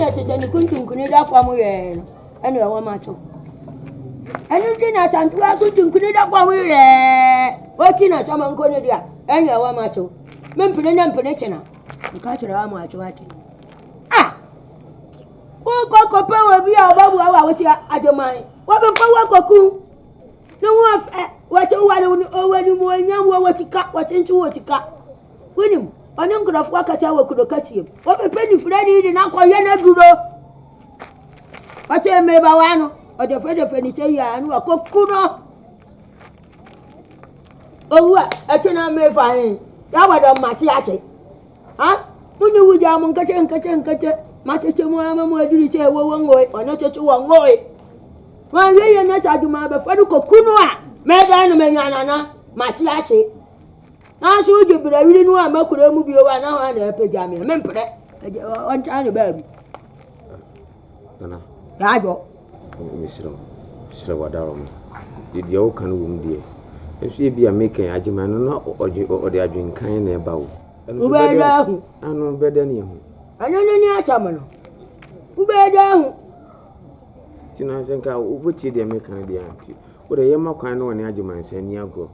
ya tete ni kuntum kunida kwa mu ye ene wa macho enu di na chantu wa kuntum kunida kwa mu ye waki na chama nkone dia ene wa macho mempene na mpene chena nka chira wa macho ati ko ko pe we bi a babu wa wo ti ajoman wo be fa wa koku no wa che wa le o ni mo nya wo tika wa tinchu wo tika winim onin graf wa kacha wa kudo kachie wo be pe ni fredi di na ko ye na duro wa che me ba wa no o de fe ni che ya anu wa koku no owa atuna me fa hin ya wa do ma chi ache ha muni wuja mun kache matete mo ama mo aduri che wo wongo ono chechu wongo wan we ye na chaduma be fadu kokunu a me da no menya na machi ache na so jibira wiri nu a makura mu bio wa na ha na peja me mpre on ta ne ba bi nana rajo misira wadaro mi di o kan wo mdie esu e bia meken agema no na ode adwen kan na e ba wo ubeda anu beda ni hu anene ni achamano ubeda hu tina senka ubuti de mekan de anti ode yema kwan no ne agema nsani ago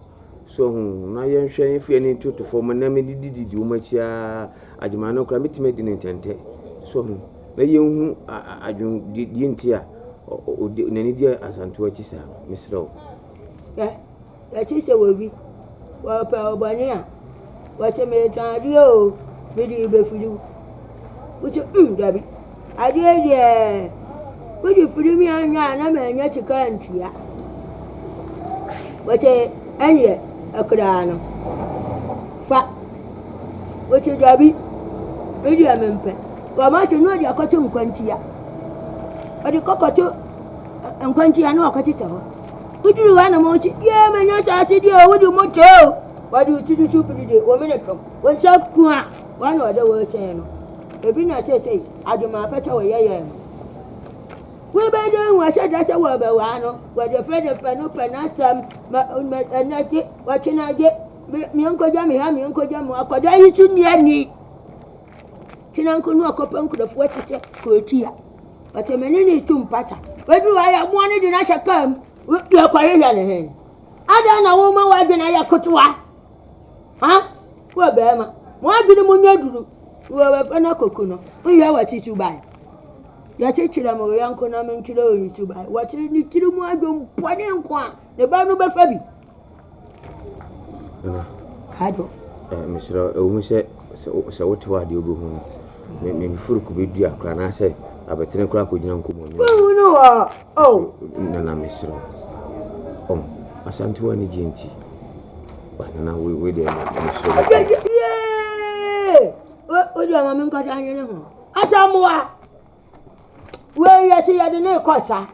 so hu na ye hwe efie ni tutufo mo na me dididi wo machia agema no kra mitime di ne tente so hu na ye hu adwun di ntia nani di asanto achi sa misro ya chiche wobi wa pa obania wa cheme tadio bidi be fidu uche dabi adie die bidi fidu mi anya na me nya chika ntua wache anye akra no fa wache dabi bidi amempe wa ma che no di akoto nkwantia odi kokoto nkwantia no akoto tawo uduru wa na mo chi ye me nya cha chi die wudi moto wadi utudu chupidi de wo mene from won chaku a wa na oda wo chen no ebi na cheche aduma pecha wo yeye we be de nwa shada cha wo be wa no we de fe no penasam enake wa chinage mi nkoja mi ha mi nkoja mo akoda yi tu ni ani tinanku no akopan ku da fo tete ko tia ate menini tum pacha we du aya mo ni de na shakam ya kware ya ne he ada na wo ma wa de na ya kotwa ha wo be ma mo abi ni mo nyaduru wo be fa na kokuno wo ya wa titu bai ya chechira mo ya nko na men kira o titu bai wa chi ni tiri mo adom pone nko a ne ba no be fa bi kado misro o mu se wotwa de obo hu me furu ku be dua kra na se abetere kra ko gina nko mo no nana misro asante wani jinti banana we de misro o di ama min ko da nyene ho atamuwa we ya ti ya de ne kosa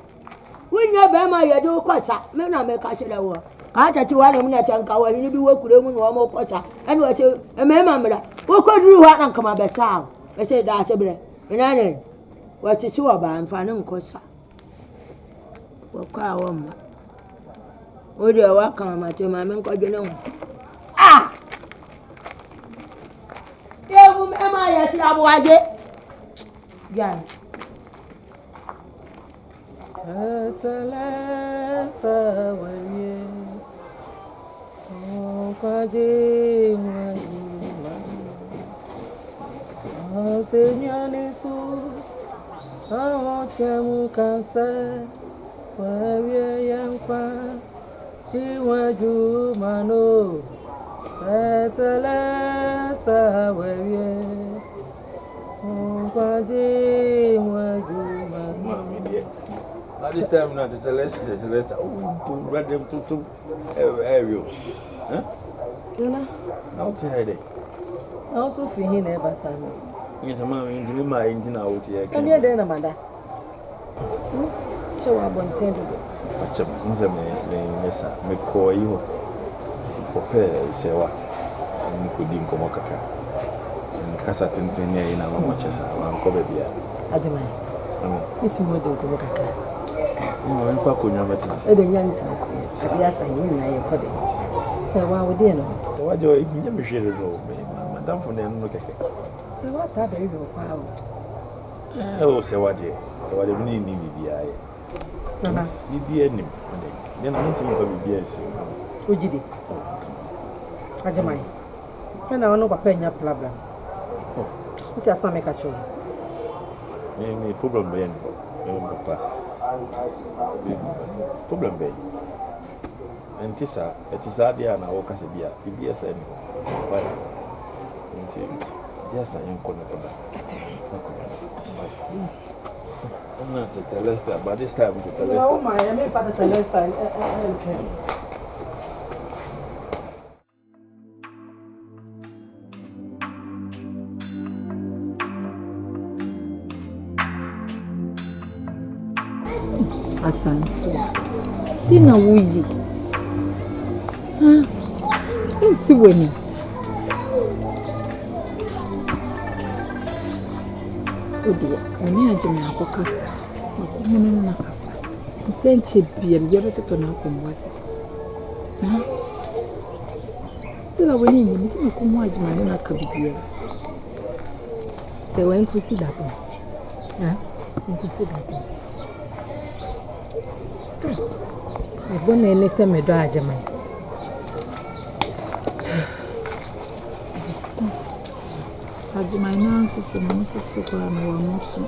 we nya be ma ya de kosa me na me ka chira wo ka ta ti wa na mun ta nka wa ni bi wo kure mu no mo kosa ene wa che me ma mra wo ko duru wa na kama be sa be se da che bre ina ne wa ti ci wa ba amfani nkosa wo ka wa ma o de wa kan ma te ma min ko je ne ho Ewu ema ya ti abuaje. Ya. Atalasa waye. O kaje ma. Señale su. Amo chemu kansa. Waye yankwa. Chiwaju mano. Atalasa waye. Kwaje waju mama. This time not to Celeste. Oh, read them to aerial. Huh? Now, today. Also, feeling never sang. Yes, I'm in my engine out here. Come here, then, Amanda. So I want to watch a Mesa, make call you. Prepare, say what? And could in Komokaka. And Cassatin in our watches. I'm covered here. Ademais. It's more than Komokaka. No, I'm talking about it. I don't know. Yes, I knew I could. So, why would you know? So, what do you never share it all, Madame for them? Look at it. So, what are they? Oh, say what you need BBI. Nana. BBI, then I'm thinking of BBI. Ujidi. Ajamai. When I want to pay your problem. What is some make a show? Any problem, Ben? Problem, Ben. And Tissa, it is idea and I walk as a beer. BBS and yes, I am connected. I'm not to tell us that, but this time we tell us. Oh, my, I may pass the last time. Asante. Ina wuyi. Nti wani. Odia, ani ajime akokasa. Makomono na kasa. Ntenche bia bia betoto na akomwati. Sila wani ni misi makomo ajima na kabibia. Se wen kusi dapo. Nkusi dapo. Ebona ene se medo ajama. Ajama na nsusu na nsusu kwa na wa moto.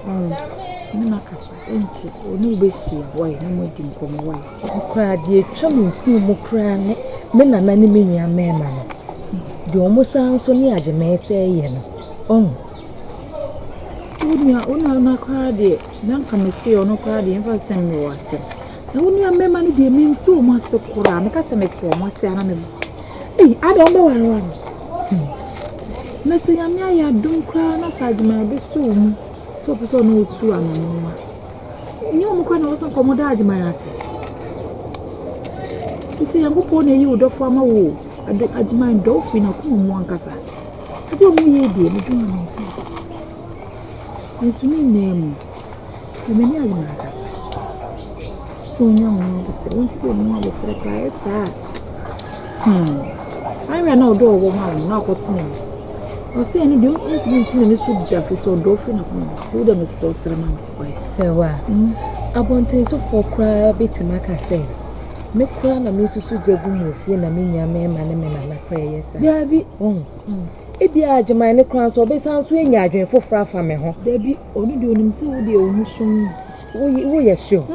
Nina kasa enchi oni ubeshia wai na modi nkomo wai. Kwa de etwa mu nsu mu kra ne me nana ne menua mema no. De omo san so ni ajama ese ye no. Una na kwa de nanka mesi ono kwa de mfa sem me wase. Na wonu amema no de mi nti o mo asekura me ka se meti o mo ase ana me. Ada on be warwa. Na se ya me aya dum kra na sajima be so mu. So person no tu anonwa. Nyi o mo kwa na wo san komoda ajima ya ase. Ise yangopo na yi odofo ama wo. Ajima ndo fi na ko mu ankasa. Ade o mu ye de me dum na nti. Yesu ni name. Me ni ajima ankasa. So young, but once you know what's the price, I ran out door one, not what's names. Or say any do intimate in this would have so dolphin upon to them is so ceremony. Say, well, I want to so for cry a bit to make a say. Make crown a miss to jabun with you and a minion man and a prayer. There be if you are Jamaican crowns or base house when you are doing for far from me, there be only doing himself the omission. We are sure.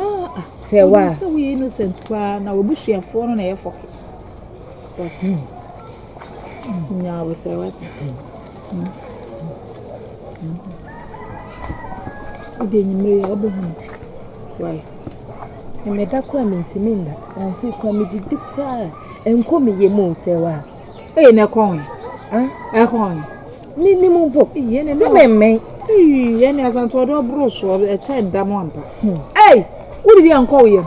Say what? So we innocent kwa na obushi afo no na yefo. Tinya wo say what? Ide nyimre ya obo hu. Why? Me da kwa mintiminda. Na si kwa me didi kwa enko me yemu say what? Na kon. Kon. Ni mu bo. Ye ne na. Se memme. Ye ne asanto do bro so e cha ndamo ampa. What did you call you?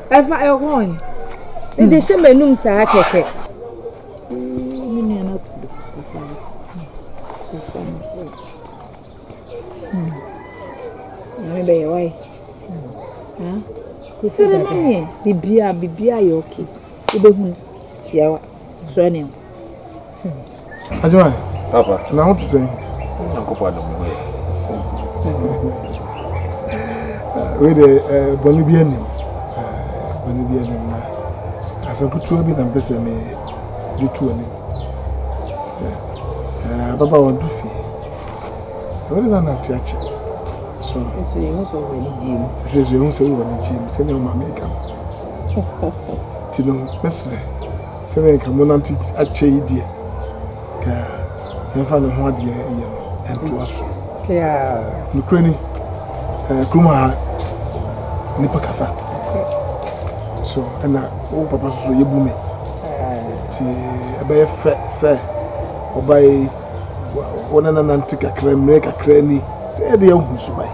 If I am going, they shall menum sa keke. Maybe why? Consider me, be okay. You don't see so any. Ajay, Papa, now what to say? Uncle Pardon. We the Bolivian, as a good to be than person may do to any. Papa want to feel. What is that church? So, you also gym. Says you also want gym, send your mamma come. Tino, Mestre, seven come on at Chay dear. You find a hard year and to us. Ukraine, Kuma. Nipakasa. So, and oh, Papa, so you boom me. A bay fat, sir, or by one and an antique make a cranny, say the old so by.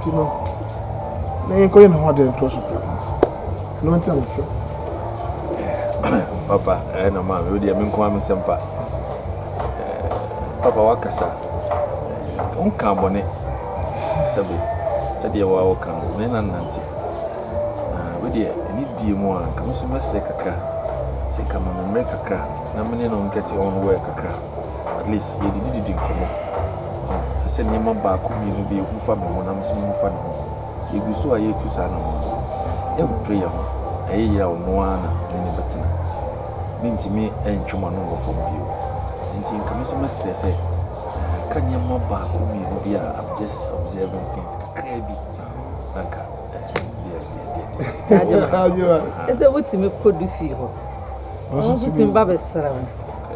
Tino, they ain't going harder than toss of problem. No one tell me. Papa, and a man, really, I mean, Kwame Sempa. Papa Wakasa. Don't come on it. Sabi. Said you were welcome, men and Nancy. With you, any dear one, come so much sick a crack. Say, come and make a crack. No, many don't get your own work a crack. At least you did it in common. sɛ nneɛma baako mmienu bi ehu fa me honam so mu fa ne ho egu so a yɛtu saa no yɛ prayer ho ɛyɛ yɛ ɔno ara na ne bɛtena ne ntumi ɛntwema no wɔ fam bio nti nka me so mɛsrɛ sɛ ka nneɛma baako mmienu bi a I'm just observing things kakra bi nanka ese wotimi kodu fi ho ɔno so tim ba bɛsra wo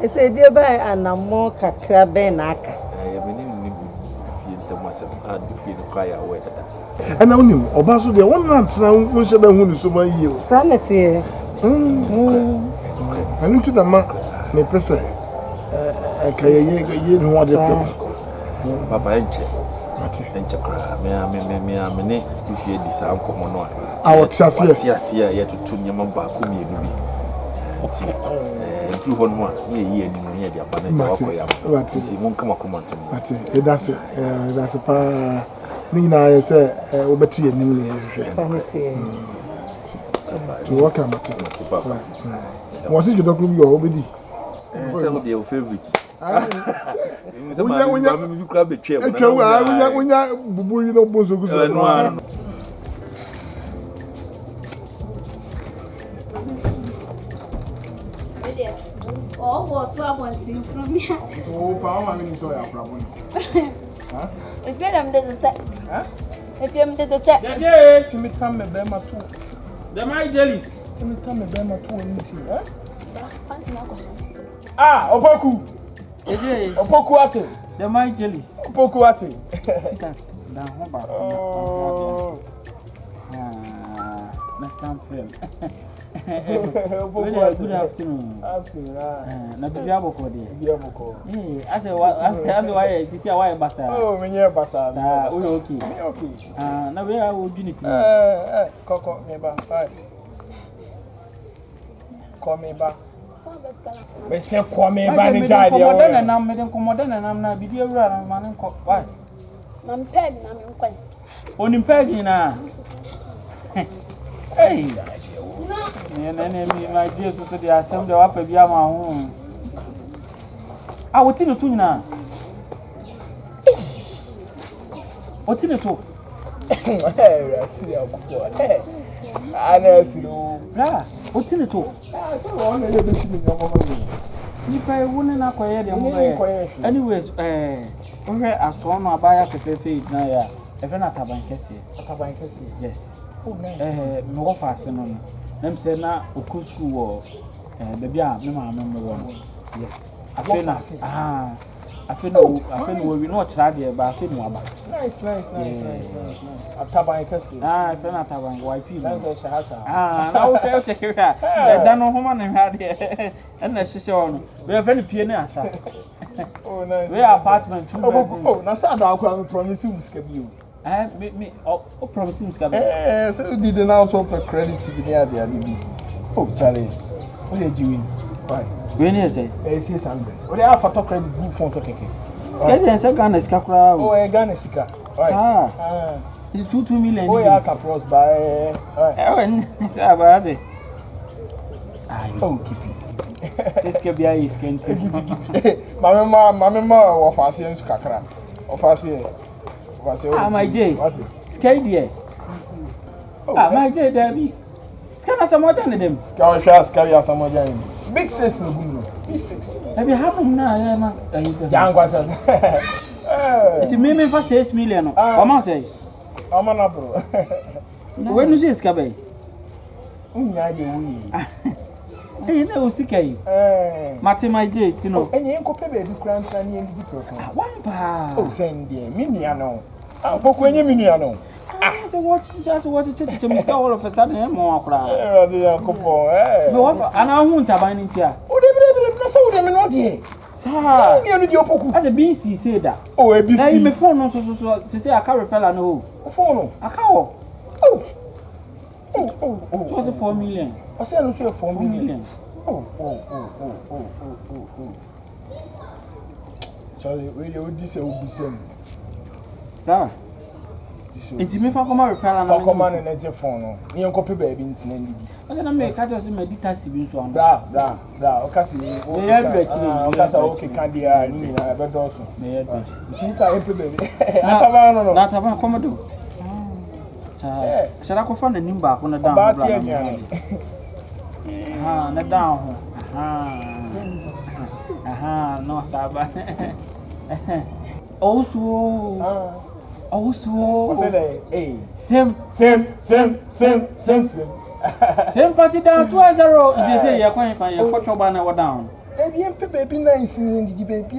ese die ba anamɔ kakra bɛn na aka and I knew about so the one man now should have won so many years. Sanity. I need to the man may press a year what the Papa Enche. Enche cry. May I if you decide come on. Our Tia yet to Tunyama Bakumi Ruby. You hold one year near the apartment. It won't come a command to me. But that's a pa. Nina say obeti enimle to work am Papa. Was it the document you obedi? Some of your favorites. You grab a chair. When you know bozo go. Oh, what I want from me. Oh, Papa, I mean, so I problem. Huh? If you am the set. Huh? If you am the set. Yeah, to me come a bema too. The my jelly. To me come a bema too in this year. Ah, Opoku. Opoku ate. The my jelly. Opoku ate. Oh. Next time film. Good afternoon. Na bibi aboko de. Bibi aboko. Ase why titi why basa. Oh, me nye basa. Ah, we okay. Me okay. Na we are unity. Koko me ba. Fine. Call me ba. Me say call me ba ni jade. Me dem komoda na nam na bibi awura na ma nko. Why? Mam peg na me nkwan. Onim peg na. Hey. My dear, so they are some the offer via my home. I will tell you to now. What in it? I see you. I know you. What in it? If I wouldn't acquire the anyways, I saw no buy a feed now. If I'm not a bank, yes. No fasten on. Them say na oku school wo baby a me ma me wo no yes afena afena we no try there ba afena aba nice ataban kase afena ataban YP na so shahasha na wo tell check here da no homa na ha there na hihye ono we afena pie na asa oh nice we apartment 2 bedrooms oh na sa da akwa me promise you ska bi o promise him ska bi so did now so for credit to be near the ADB oh Charlie what did you win why when you say 600 what they have for credit group phone so keke ska dey say Ghana ska kura oh Ghana sika right it's 2 million oh yeah capros by when say about it oh keep it ska bia is kenti mama wa fase nsu kakra o fase my day. Sky dear. My day, Debbie. Scan some more than them. Sky some more than big 6 no good. Big 6. Have you happened now? It's me for 6 million. What am I say? I'm an bro. When you see Scabe? Hey, no, Sky. Martin, my day, you know. And you could pay the crunch and you one pa. Oh, send dear, Miniano. Opoku enye Miniano. So what to me all of a sudden more cry. No, and I won't have any tear. Oh, they so them not here. Sir, you the Opoku. As a BC said that. Oh, a BC. Now me phone so to say I can't repel no. Phone. I can't. Oh. It was 4 million. I said no 4 million. Oh. Charlie, really would this will be same. Ah. Enti me fa koma repair na. Fa koma na je phone no. Ni enko pe ba bi ntina ndi. Oga na me ka just me ditaxi bi so am. Bra, o ka si o ya be chi o ka sa o ke kan dia ni na be do so. Me ya be. Ti ka e pe ba bi. Ataba no. Na ataba koma do. Sa shara ko fa na nimba ko na down. Ba ti aduane. Na down ho. No saba. Also. What's that? Hey. Same. Same party down 2-0. They say you're going to your photo banner down. Baby, nice in the baby.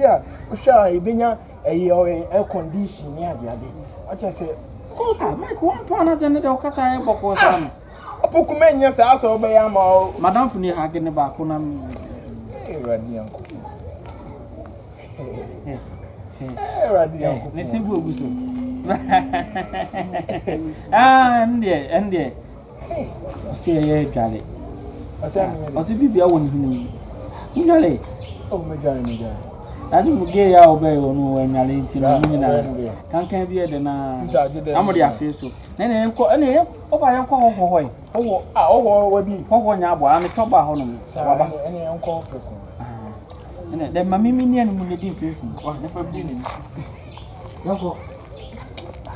Usha, Ibenya, air condition near the other. I just say, oh, make 1 pound at the Okasa Boko. Opoku men, yes, I saw by Amo. Madame Funi Hagen the Bakunam. Listen, Buguso. And there. See a jolly. What's it be? I won't know. Oh, my God. I didn't get out by on when I live in can't be the I'm a face. Then I call any of my uncle. What be Hong and the top of any uncle. And then my mini and will be different. Or never been.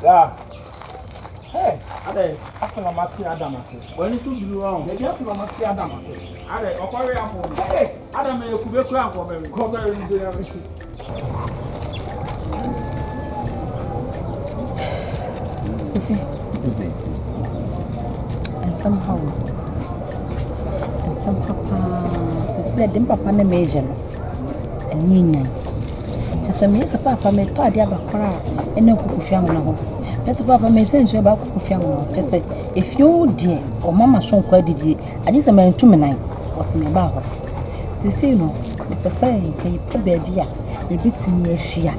Yeah. Hey, I feel I'm at Adamasi. When you do wrong, they just want to see Adamasi. I operate up. Hey, Adam, you could be cramped for me. Cover into everything. And somehow, said, them papa na measure. And yin. Just a miss a papa may try the other crowd and no cook young. That's a papa may send you about cook young. Just say, if you dear or mamma shown quite did ye, I just a man 2 minutes was me about her. They say, no, if I say, can you put baby, you beat me a shear.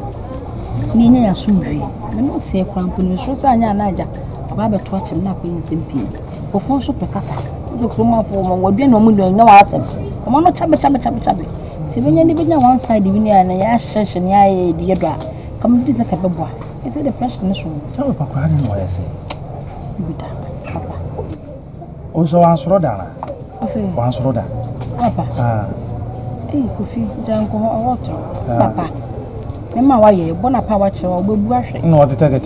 Nina a sundry. I don't say a crampon, so Sanya Naja, about to watch him not being simply. For 4 super casa, the chroma form would be no moon, no awesome. I'm not chabby. See, when you live on one side, you and a yash and ya, dear dra. Come to the cabba. Is it a question? Tell me, Papa, I didn't know what I say. Papa. Also, answer Rodana. I say, once Roda. Papa. Coffee, Janko, water. Papa. Emma, why you born a power chair or brushing? No, the tete.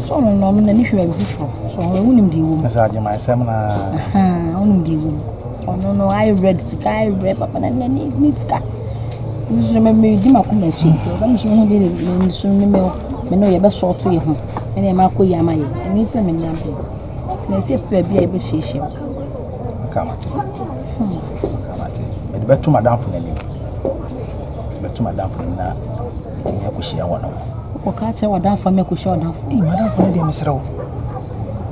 So, no, and if you are before, so I wouldn't do my seminar. Only do. Oh, no, I read Sky, Papa, and then it needs car. You remember me, Dima Kumachi. I'm sure he didn't soon know your best short to him. And a Marco Yamay, and needs them in Yamping. So I see a baby able to see him. Come at it. But better to Madame for me. But to Madame for now, I could share one of them. What catch our down for me could show down. Madame for the Miss Row.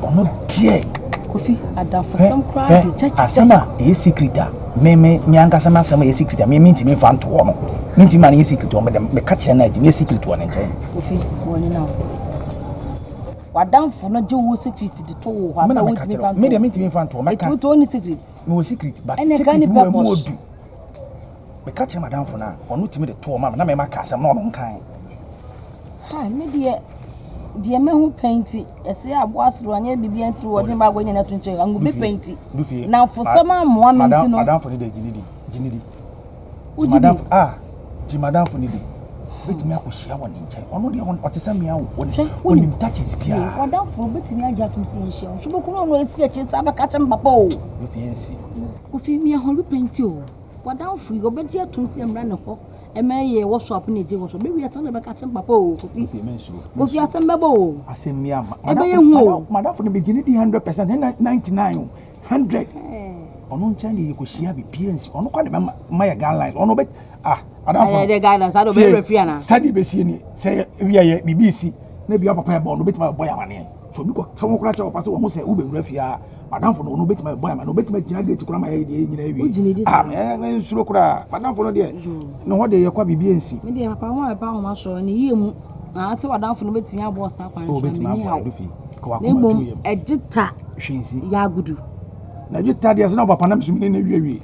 Oh, no, dear. Coffee, I done for some cry. Asama, a secret. Me Mianca Sama, a secret. Me mean to me found to one. Minty man is secret to me catch a night, me secret to one and say. Coffee, one now. What down for no Joe secret to the two. I'm not made a meeting in front of my cat. Only secrets. No secret, but any kind of more do. Me catch him down for now, or not to me the 2 mamma, not my cast, I'm not unkind. Hi, me dear. The man who painted, I say I was running baby and through what about when you're not to and be painted. Now for some one minute, Madame for the Ginny. Madame, Madame for the wait me up share one inch. Only on what is a meow when you touch his gear. What down for betting me, I just see show. She will see a chance of a cat and papo. If you see, if you me a whole paint you. What down for your bed yet to see him run a hop. And may was shopping it was maybe I told him about catching papo. If you mention, was your temple? I say, me, Madame for the beginning, 100% 99, 100. On Chinese, you could share the PNC on quite my guidelines. On bit, I don't know the guidelines. I don't be free. Sadly, Bessini say, we are BBC, maybe up a pair bond with my boy money. So you got some crash of us almost say, Uber Refia. Madame for no bit my boy, no bit my to come my head in a slow Madame for no dear. No, what they are quite BNC. Maybe a pound about my show and you. I saw a down for no bit me. I was up and bit my boy. A jita, she's Yagudu. Now you tell us now, Papa, I'm in a way.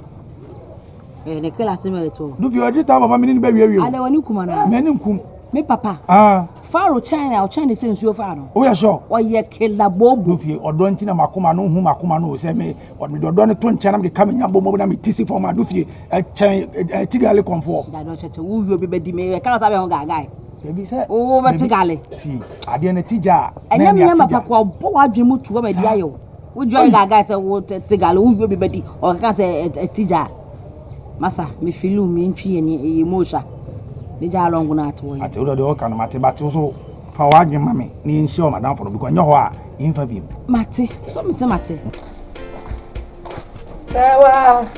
And a killer similar to. Do you just have a minute baby? I don't want you come on. Men come. Me, Papa. Faro China or Chinese since you found. Oh, yeah, sure. Or ye kill la bob, or don't think Makuma no, whom Makuma no, say me, or we don't know to channel coming up, but I'm tissy for my Duffy, a Tigali comfort. I don't chat who will be bedding me. I can't have a guy. Baby said, oh, but Tigali. See, I didn't teach her. And then remember, Papa, boy, you moved to a dio. Would you like guys a water Tigali who will be bedding or can't say a tija? Massa, me feel me in tree and emotion. The jar long night. I told her the old kind of matter, but also for wagging mammy, need show madame for because you are in for him. Matty, so Miss Matty. Sawa.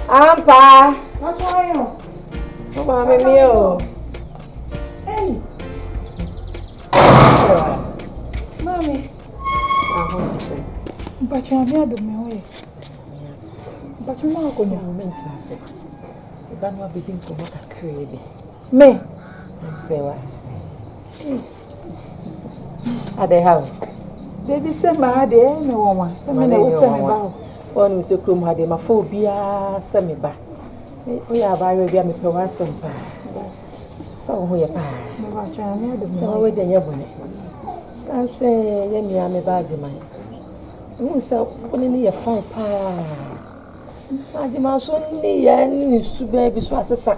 Ampa. What's going on? Come on, Mio. Hey. Mommy. But you're not doing me. But you're not going to moment. But no begin to work at Caribbean. Me? Say what? At the house. Baby said my dear, no woman. Some men will send me back. One was a crew had my phobia, send me back. We are by me per some pa. So we are pa. So we then yabone. I say, Yemi, I'm a bad man. You say, only a fine pa. Ajima so ni ya ni sube bi so asesa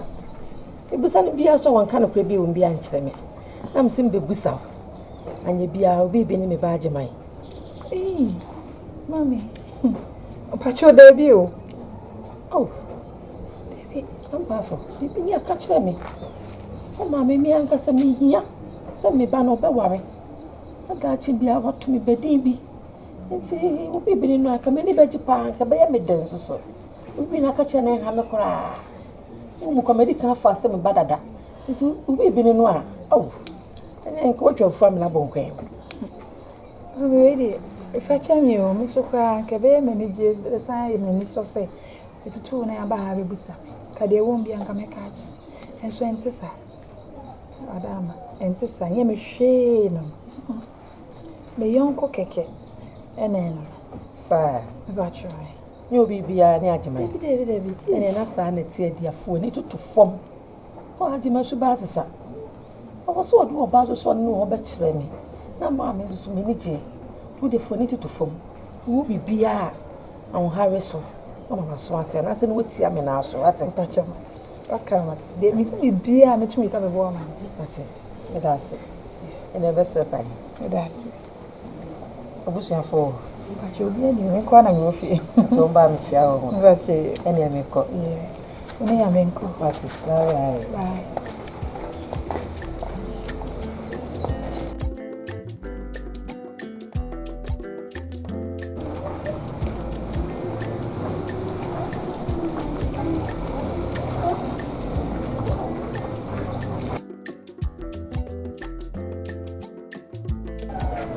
ebusa no bia so wan ka no kra bi won bia nkyere me am sim bebusa anya bia obi bi ni me ba ajiman mami pacho de bi o oh baby am ba fo bi ni aka kyere me o ma me mi anka se me hia se me ba no be ware aga chi bia wato me bedin bi nti obi bi ni no aka me ni beji pa aka be ya me den so ubi na kacha na ha me kora umu komedi kan fa se me badada nti ubi bi no a awu ene ko twa family abonkwan already if I tell you me so kwa ka be manage the sign me ni so say etutu na ya ba ha bebusa ka de won bi anka me ka achi enso entesa adama entesa ye me hwe no me yonko keke ene no sa ba try you be bia ni ajima David ene na sa na tie diafo ni tutu fom o ajima so ba sesa o so do ba so no o be kire me na ma me so me ni je wo de fo ni tutu fom wo bi bia an hare so o ma so ate na se no tie me na so ate pa chama akama de mi fi bia me tumi ka be bo ma ate me da se ene be se pa me da se obusia fo pacho bia ni me kwa na me ofi so ba mi chia o ba che ene me ko ene ya me ko ba ti bye.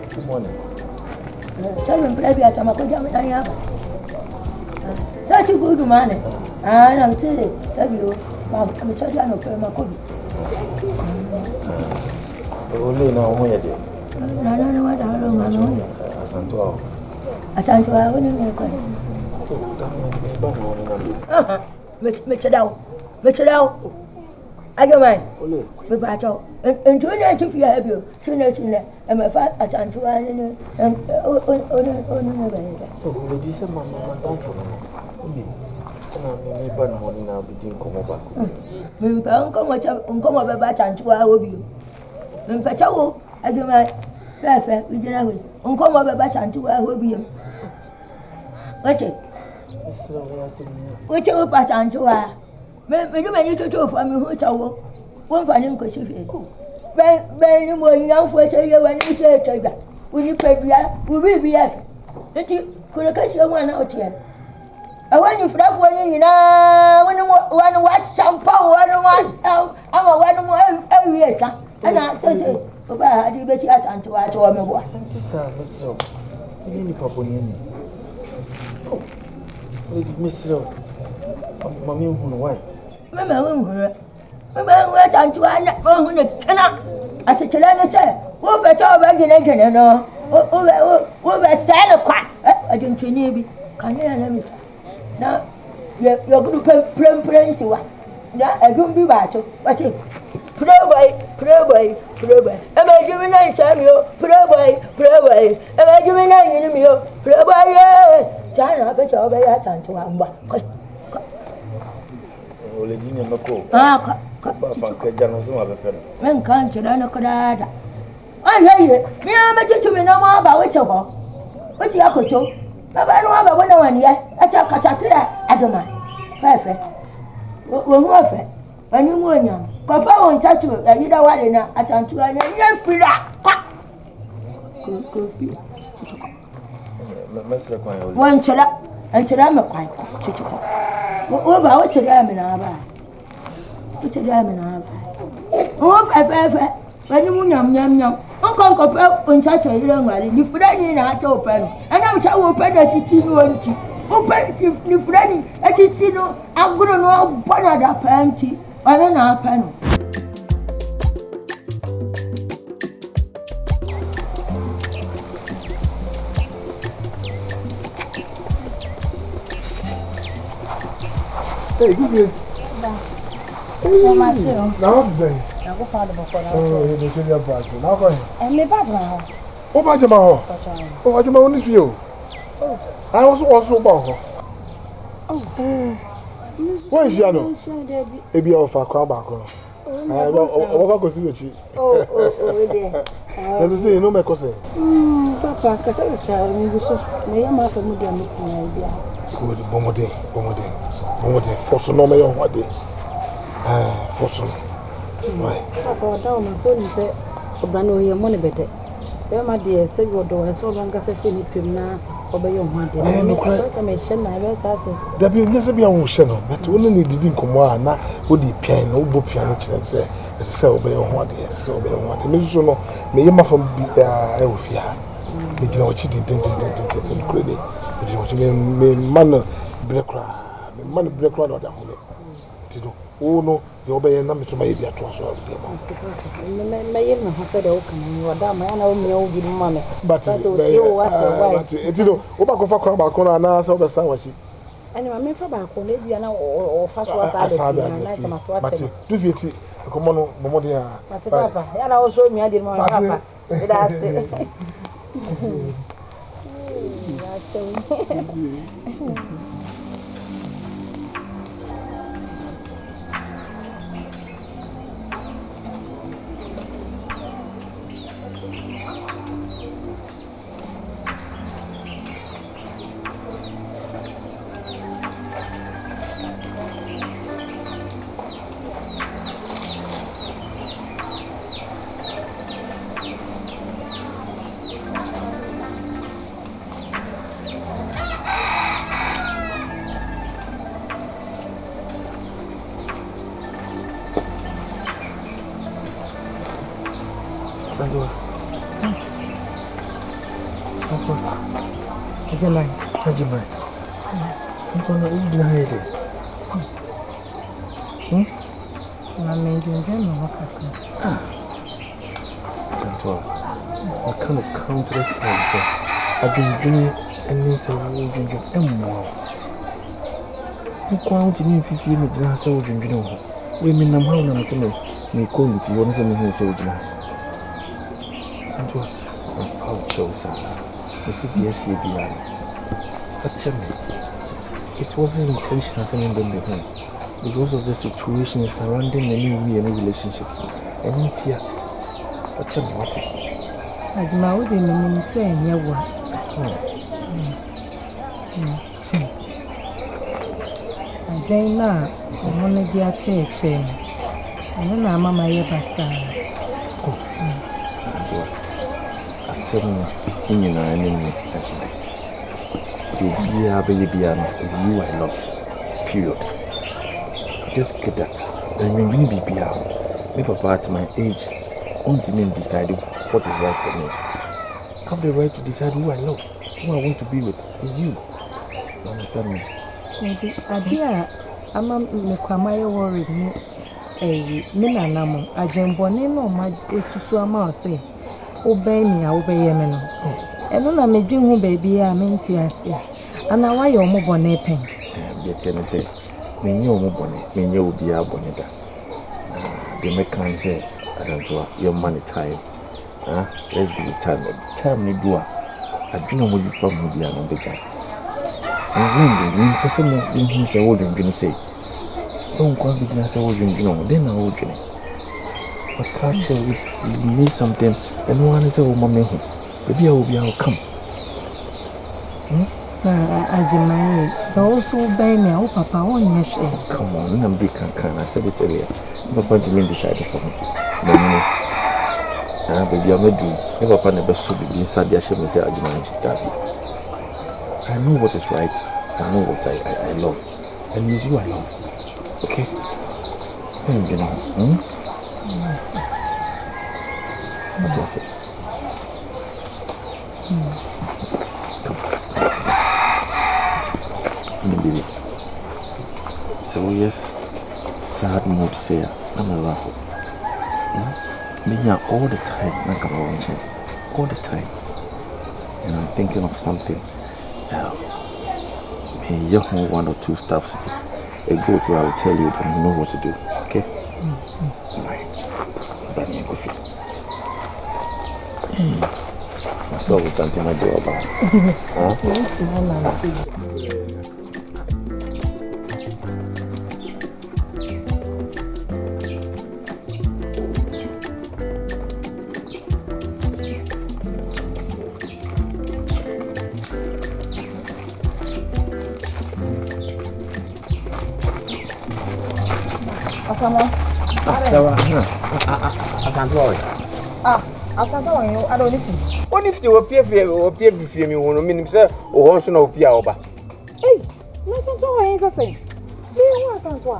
Good morning. Tell him, baby, I'm going to have that's a good man. I'm saying, tell you, I'm telling you, I'm going Only now, where did no, what I don't know. I can't go out when you're I don't mind. Me bato. And to na chief ya have you. Chune and my fat at Antoine and no better. Oh, the decent mamma down for me. Me ban money now between come over. Me uncle much uncle of a batch and 2 hours of you. Then Pacho, I do my perfect with your way. Uncle of a batch and 2 hours of you. What it? Which you patch and 2 hours. Me do many to do for me who tell one finding question. Ben, more young for tell you when you say that. When you pay, we be asked. That you could catch your one out here. I want you for that one, you know, when you want to watch some power, I don't want, I'm a one more every year. And I said, Papa, how do you bet you at to watch all my work? So, you need Papa. Oh, Mr. Mammy, why? Remember, what I'm to one I said, who bet all back in again, no? Who bet stand a quack? I didn't need can you hear me? Now, you're going to pray to what? Now, I don't be bad. What's it? Playboy. Am I doing nice, Samuel? Playboy. Am I doing nice, Emmanuel? Playboy. China, bet your way at Antoine. Ole di ne meko. Ah, Fa ka ja no so ma bepe no. Men kan kira no kodada. Ah, yeah. Me am to me no more about which ho. Which ya koto. Baba no aba wona wan ye. Acha katakira adoma. Fefe. Wo mu afe. Ani mu onyam. Kopa won chachu ayida wade na atantu anya nyefira. Kofi. Mesre kwa ya ole. Won chira. Anchira me kwan chichiko. Wo ba wo chira me na aba. Wo chira me na aba. Wo fefe. Ani mu nyam. Uncle Copper, when such a young man, you friendly not open, and I'm so open that it's in one key. Open if you friendly, that it's in no, I'm going to know one of the panty, or an apple. Hey, good day. Now what is it? Oh, you don't your bad. Now go ahead. And me bad man. Oh, bad man. Oh, what you want to feel? I also about her. Oh, where is Yano? Maybe I'll find crowd back on. I walk go see what she. Oh, dear. Let's say, no, my cousin. Papa, I can't tell you so. May I have a moody meeting idea? Good, Bomodin. For so no, my own what day. For so. Why? Papa, down and so you say, Obrano, your money better. Well, my dear, say your door, so long as I finish him now, obey your money. I may share my best answer. There be necessarily a channel, but only didn't come on now. Would the piano, book piano, and say, as a cell by your one day, so by one day. Miss Sono, may you from be Elfia. Making our cheating, credit. But you want to man, black crowd, man, black crowd or the home. Oh no, you obey a number to my baby at once. But it's you know, Opoku for crowd back on and answer the sandwich. And I mean for back on maybe an or fast was but do you see? Come on, Momodia. Papa, and I also me I did my papa. That's it. Ajimai. Something that we didn't hear. I made you know. Santua, I can't countless times. I've been doing any drinking and more. You can't even if you feel me glass of drinking. Women, I'm how I'm saying, may call it you want to say, Santua, I'll choose. I said, yes, you be. But tell me, it wasn't intentional sending them behind because of the situation surrounding any relationships. And here, but tell me what's it? I'd married him and saying, yeah, what? I drain now, I want to get a chain. And then I'm my basa. I said, in your enemy. Baby is you I love. Period. Just get that. And when we be my papa at my age, won't even decide what is right for me. I have the right to decide who I love, who I want to be with. Is you. You understand me? Maybe I'm a worried me. Mina Namo, I dream Bonino, my Suama say, obey me, I obey him. And when I may dream, baby, I mean, see. And now why you're more bonnet pen? Yet, say, when you're more bonnet, when you will be a bonnet. the mechanic say, as I'm to your money time. Let's give it time. Time need do. I do not want you from the other better. And when the person who say what you're going to say, someone can't be just what you're going to then I will get it. But catch if you need something, then one is a woman. Maybe I will be able to come. Ajimai, so by me, oh, Papa, on your share. Come on, I'm big can I said it earlier. Papa didn't decide for me. Baby, I'm not doing. Never find the best to be inside the shame and say, I know what is right. I know what I love. And it's you I love. Okay? I'm getting home. What do I say? Baby. So yes, sad mood say I'm a laugh. All the time, like all the time. And I'm thinking of something. May you hold 1 or 2 steps. A go through, I will tell you that you know what to do. Okay? But I'm going to that's always something I do about. I don't know. What if you were peer or peer before me? One minute, sir, or also no peer over. Hey, nothing to anything. You want to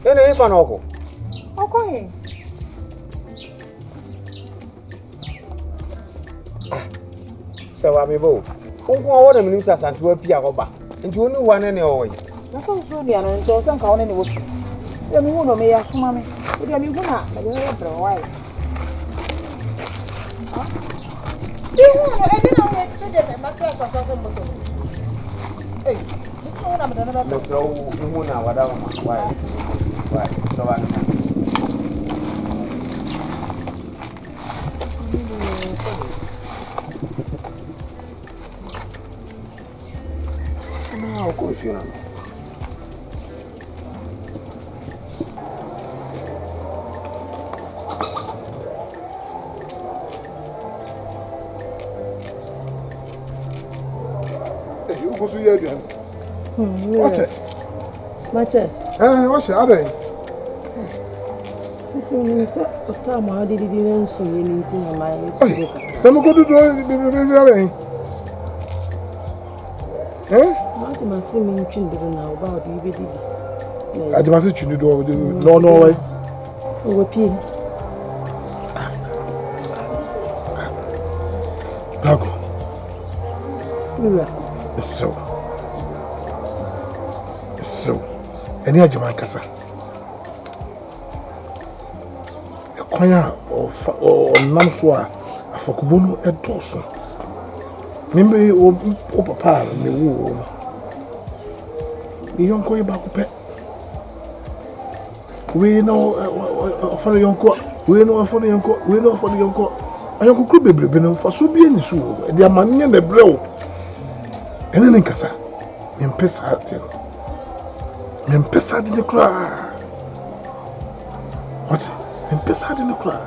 then I have an uncle. Okay. So I'm able. Who want a minister and to appear over? And you only one any way. Nothing to be an interesting count anyway. Then you know me as mammy. Would you be good? Why? You know, I didn't know that today, my class of hey, you know what I'm going to do? So, you know what I'm why? So I no, of course you know. What's your idea? Watch it. Watch it. Watch it. Are they? What time I didn't see anything in my head. Then we go to the What am I saying? Children now about the DVD. I must you do no way. Over P. It's so. It's so. Any Ajaman Casa. A choir or Namswa, a Fokubuno at Dawson. Maybe Papa and the woo. You don't call you back pet. We know for the young court. We know for the young court. We know for the young court. I don't could be been for so being so. They are money and the blow. And then Casa, Impesa, Impesa didn't cry. What? Impesa didn't cry.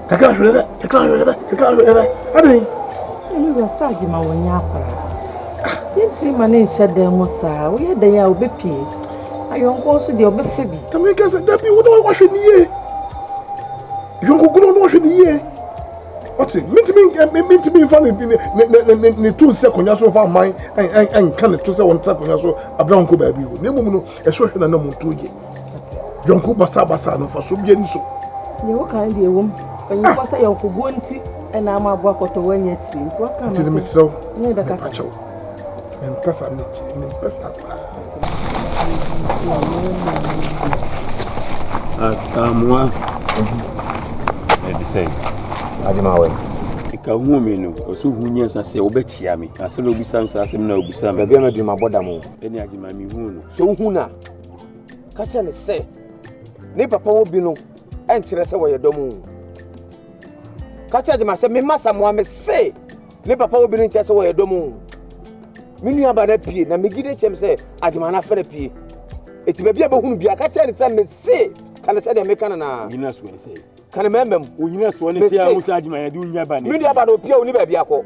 I can't read it. I can't read it. I can't read it. I think you were Sajima when you are. You think my name said there was we had the yaw be paid. I don't go to the old baby. To make us that you don't wash in the year. You don't go wash in the year. What's it? Mean to be funny. The 2 seconds of our mind and can it to say 1 second or so. A brown could be you. No, a social and no more 2 years. Young Kubasa no for so bien so. You can't be a woman. When you pass a young Kugunti and I'm a walk to when yet. What can I miss so? Never catch out. And pass up. Samoa. Let me say. Ajimawe. Ika humi no, osu hunya sase obetia me. Ase no obisa sase na obisa me. Bia me de maboda mo. Eni ajima mi hu no. So hu na. Ka che ne se ne papa wo bi no enkyere sɛ wo ye dom ka che adwuma sɛ me masa mo ame se ne papa wo bi no nkyere sɛ wo ye dom me nua ba na pie na me gide kyem sɛ adwuma na fere pie eti ba bia ba hunu bia ka che ne sɛ me se kana sɛ de me kana na nyina so ne sɛ kana memem onyina so ne sɛ amu sɛ adwuma ya de unya ba ne me nua ba no pie oni ba bia kɔ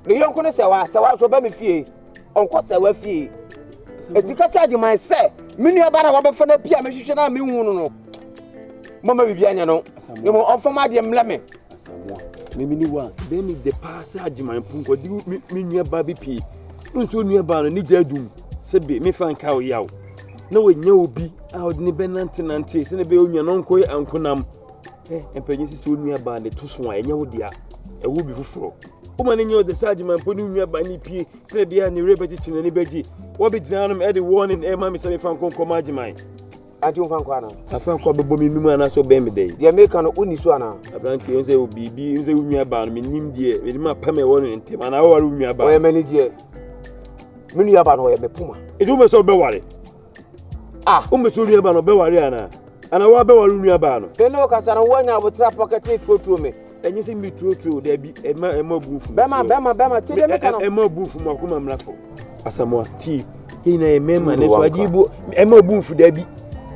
ne yonko ne sɛ wa so ba me fie onko sɛ wa fie eti ka che adwuma sɛ me nua ba na wa be fa na pie me hwehwe na me hu no mama bibia nya no ne mo ofama de mleme me ni wa be mi de pass adwuma punko di me nua ba bi pie nso nua ba no ni jadum sebe me fan ka o yawo na wonya obi a odini be nante se ne be onua no nko ankonam empanyi sisi onua ba ne to so a enya wo dia ewo bi fufuro o ma ne nya o de adwuma mponi onua ba ni pie se bia ne rebe titi ne beji wo bi dinanum e de warning e ma me se me fan konko ma adwuma ati un fan kwa na afan kwa bebo mi numu ana so be me dey dia make no oni so ana abranti nze obibi nze unua ba no me nim die me ma pa me wo no ntem ana wo ware unua ba o ye mani die me nua ba no ye me puma edu me so be ware o me so unua ba no be ware ana wo be ware unua ba no te no ka sana wo nya abotra pocket trotro me enyi se mi trotro da bi ema bufu bema te de me kana ema bufu ma kuma mlafo asamo ti ina emema ne so adibo ema bufu da bi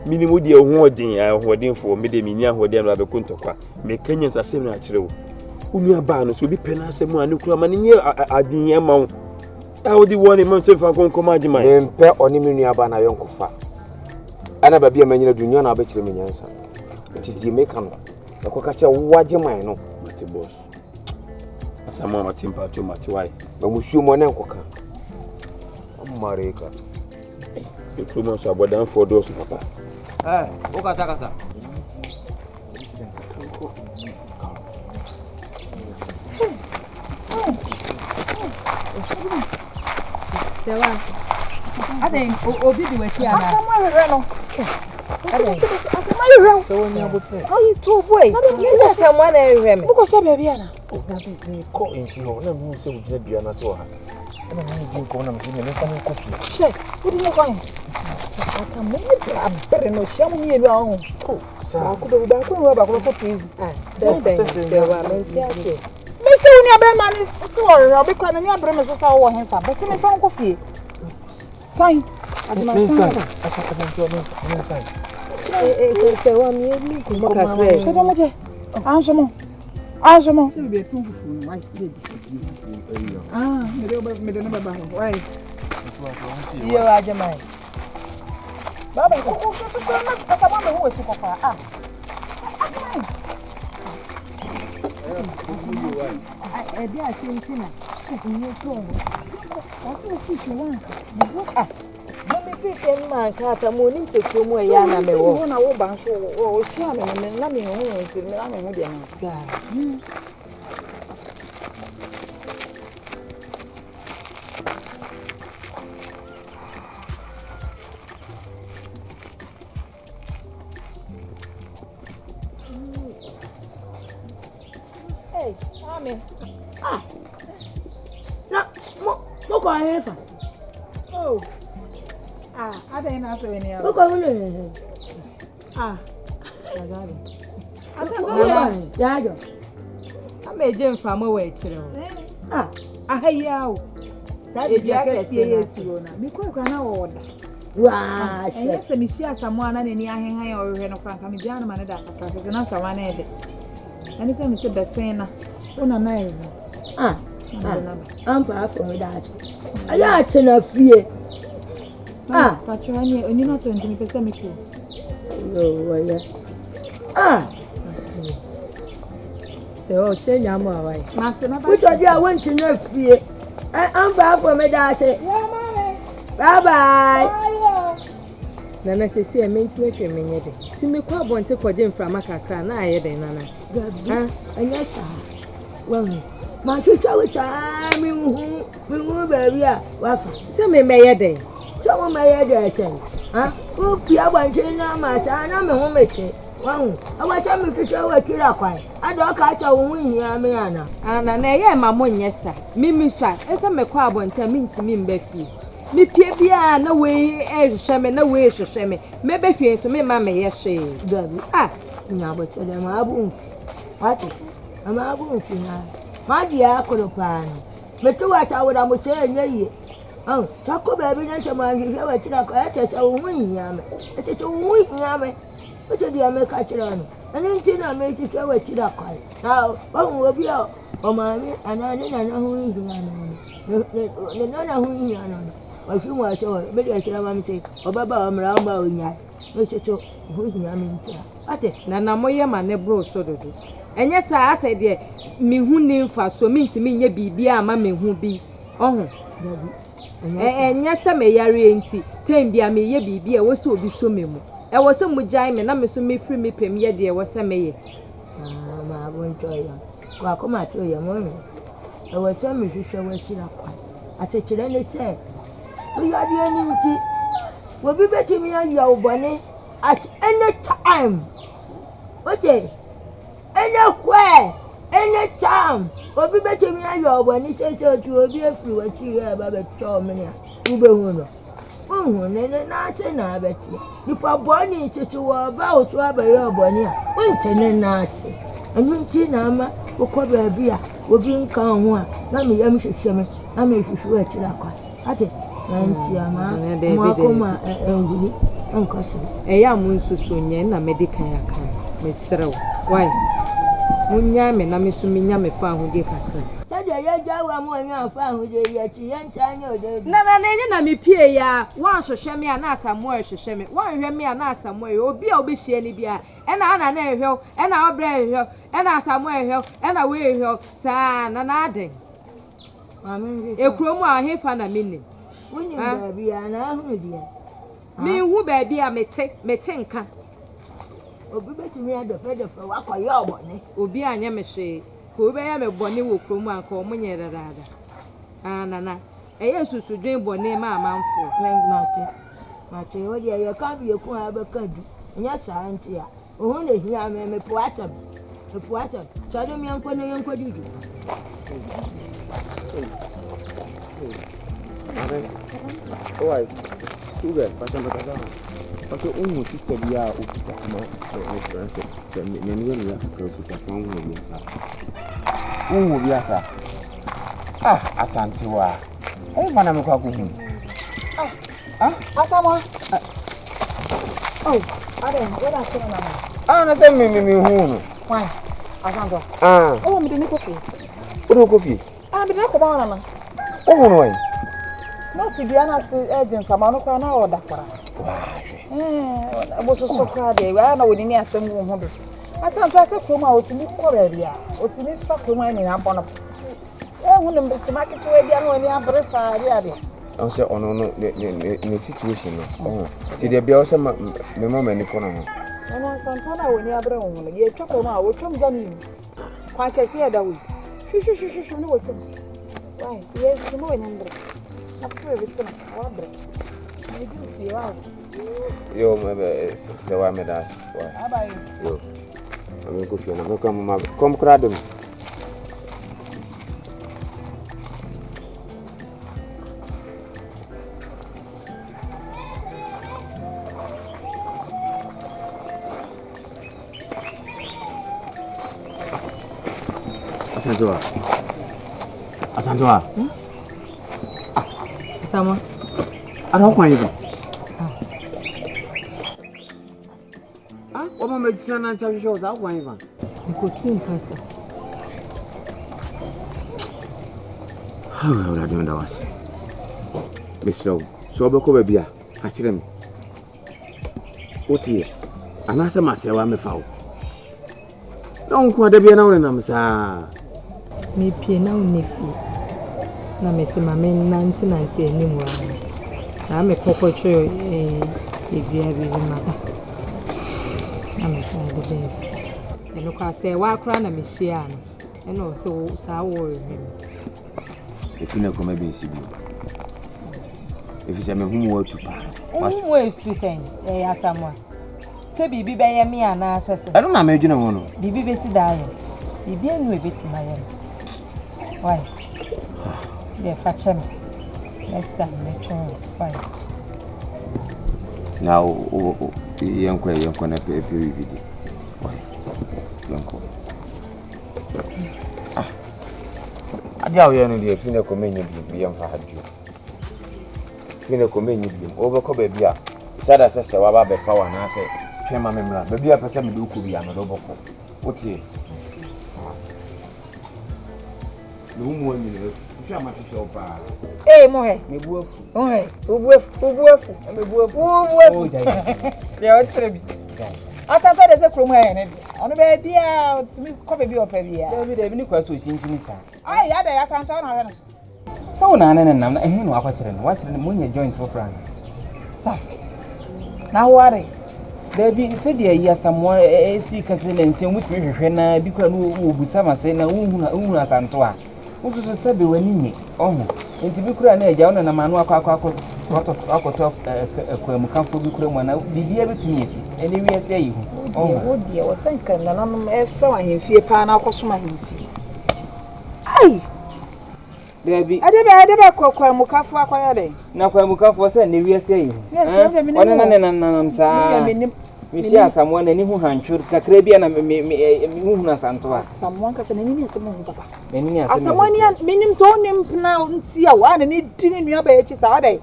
minimum de hoden fo me de minia hoden la be kontokwa me kanya nsasem na akire wo unu aba no so bi pena asem anu kura ma ne nye adin yema wo a wo di woni man se fa konkom agima me mpe oni menu aba na yonkofa ana ba bia manyina dunyo na abekire me nyansa ti di me kan e ko ka che wo agiman no mate boss asama mate mpa to mate wai ba musuo mo ne nkoka amareka e promo so abodan for dos papa Kasa. Sewa. Aden obi di wechi ana. Asama rere no. Asama rere. So when you abotre. How you two boy? You say someone rere me. Uko so baby ana. O na be ko enti ho na mu se ugina bia na se wo ha. Na mu din ko na me ne fa ne kofi. She, wo di ne kwan. Asama ni abere no sham ni elu ahun. Ba ko do ba ko please. Sewa menti ase. Me se uni abe mani so rere obi kwa na ni abere me so sa wo hen fa. Be se me fa kofi. Sign. Adima sign. Sign. Sewa mi ko makakre. Ṣé mo je? Anjomo. Ṣé be tun fufu wai dey. Me de na baba ho. Why? Iyo ajamai. Baba ko na asama me ho esi kokwa. Ebi asentina. Ni to wo. Wasi ofiisi wan. Me fit any man ka asama oni ntetu mu eya na me wo. Na wo ban so o hia me na me ho nti me na me ho de na sia. Hey, mami. Na mo ko ayefa. Oh. Ada na so ni Mo ko wole. Agari. Jajo. Ameje mfama wa ekire wo. Ahayawo. That is your case na. Me ko na wo da. Wa. Enye se mi shi asamo ana na ni ahenhan ya ohwe no kwanka me bia na ma ne da akaka se na asama na ede. Ani se mi se besen na. Una na ewu. Ampa afọ mi da acho. Aya acho na fie. Pacho ani oni na 20 pesa me ko. Yo wa ya. Se o che nya mo awai. Ma se na ba. Which odia went to na fie. Ampa afọ mi da acho. Bye bye. Na na se se mentine hwe menye de. Ti me kwa bonte koje mframa kakra na aye den nana. Anya cha. Wa ma twetwa we cha mi hu baby a wafa. Se me meye den. So mo meye de chen. O pia gbanche na ma cha na me hu meche. Wa hu. Awa cha me twetwa we kira kwan. Ado ka cha wo hu hia me ana. Ana na eye ma mo nyesa. Mimi swa. Ese me kwa bonte mi ntimi mba fie. me pie bia na we hwehwe me na we hwehwe me me be hwie so me ma me ye hwe Gabi. Nya bo tede ma abu mfi. Ati. Ama abu mfi na. Ma dia akoro paano. Me to wa cha wo mo che enye ye. Tako baby na chama hwehwe wa kira ko echeche wo hia me. Echeche wo hia me. Oche dia me ka kira no. Ani nti na me ti hwe wa kira ko. Na wo obi a o ma mi anani na na hu hia no. Ne na hu hia no. Wa fi mo acho me dia kira ma mi te obaba o mra mba onya. Me checho hu hia me nti. Ate na moye ma ne bro so dodo. Enye sa ase de mi hu ni mfa so mi ntimi nye bibia ama me hu bi. Ohun. Enye sa me yare nti tem bia me ye bibia wo so obi so me mu. E wo se mu jai me na me so me free me pem ye de wo se me ye. Ma bo nto ya. Kwa koma to ya mo. E wo che me hwehwe wa kira kwa. Achechire ne che. Wo ya de ani nti. Wo bi betimi ya obone at any time. Okay. Any time. Obi betimi ya obone cheche otu obi afiri wa kira ba be cho me ne. Ube hu no. Ne na ache na abeti. Nipa boni cheche wo ba otu abaye obone a. Wonte na ache. Anu nti na ama okọ ba bia obi nka ho a na me yam hwehwe me na me hwehwe wa kira kwa. Ate na nti ama mo akoma enguli onkoso. Eya mu nsusu nye na medical aka. Me serew. Why? Munya me na me so menya me fa ho de kakra. Tade ya jawa mo anya fa ho de ya ti ya ncha nya ode. Na enye na me pie ya, wan hwehwe me na asamo hwehwe me. Wan hwehwe me na asamo obi a obehie ni bia. Ena ana na ehwe, ena obre ehwe, ena asamo ehwe, ena we ehwe. Sa na aden. Amen. Ekromu a hefa na me ni. Woni ba bia na hu dia. Me hu ba bia mete nka. Obi betumi adefe wakoye obone. Obi anya me hwe. Ko be ya me bone wo kromu anka o munye rarada. Nana. Eye susu dwen bone ma amanfo. Mate wo dia ye ka bi eku abekadu. Nya sa nti a. Ohun le hia me puatam. Me puatam. Chado mi anko ne yanko dudu. Oi. Tuga, pasang kata. Pakai umur sister dia ukuta sama reference. Ni ya ukuta kwa umur biasa. Asante wa. Mana mko kuhu? Asama. Are, wala sema mama. Nasema mimi hunu. Why? Asante. Mdini kofi. Uri kofi? Mdini ko ba na. Hunu wai. No tibiana si agent sama no kwa na oda kwara. Aboso sokra de wa na woni ni asem wo ho do. Asante ase kroma otini kwara bia. Otini fa kroma ni na bono. Hunu mbisi market we bia no ni abre fa ade. On say ono no ne situation no. Ti de bia o say me mama ni kono ho. Ono santana woni abre wo ho. Ye twako ma wo twam gani ni. Kwa kesi ya dawi. Shu no wo twam. Why? Yes, no woni ndre. After everything, wabre. I do feel out. Yo, se wa me das. Abai. Yo. Ami ko fiona ko kam kom kradem. Asantoa. Sama. Ada kwa hivi. Oma mejisana nchavisho za kwa hivi. Niko tu mpasa. Hawe unadenda wasi. Bisho, so beko bebia, akire mi. Otie. Anasa masewa mefawo. Don kwa debia na wona msa. Me pie na unefi. Na mesema me 1990 animu. Na me kokocho ebia bi mata. Na mesema de be. Eno kwa se wa kra na me hia no. Eno so sa wo re. Efina koma be sibi. Efisa me humu watu pa. Humu efi sen asamwa. Se bibi be ye me ana asese. Eno na me dwena ho no. Bibi be si daye. Bibi enu ebeti ma ye. Why? Yeah, fetch me. Next time, make sure fine. Now, young na pay video. Why? Young. Adia we no dey fine ko menye bi yam fa hadwo. Fine ko menye bi. Obekọ ba bia. Sada sese wa ba be fa wa na se twema memra. Ba bia pese me do ko bia no do bokọ. Otie. No mu ani le. Twa ma twa opa. Mohe. Me buafu. Mohe. Ubuafu. Me buafu. Oh, jai. Ya o trebi. Ata to de se kromo ya ne. Ono be bia to me ko be opa bia. David ni kwa so chinchini sa. Ai ya da ya san so na we no. So na nam ehe no akwakire no. Wa kire no munye joint for friend. Sa. Na ware. David said ya samwa esi kasele nse mutimi hwehwe na bi kwa no obusa mase na unhu asanto a. Ususu sabe wani nye. Ohu. Enti bi kura na eja ona na manu akwato mukamfo bi kura mu na bibia betumi esi. Ene wi ese ayi hu. Ohu. Odi e wosanka na nanom efa wa hemfie pa na akosoma hemfie. Ai. David. Adebe kwa mukafo akwaya de. Na kwa mukafo se ne wi ese ayi hu. Ona na msa. Mishi asamwa na ni hu hanchur kakra bia na hu na santo a. Asamwa ka se na ni asem hu papa. Ni asem. Asamwa ni minim to nim na nti a wa na ni dini nua ba echi sa ade.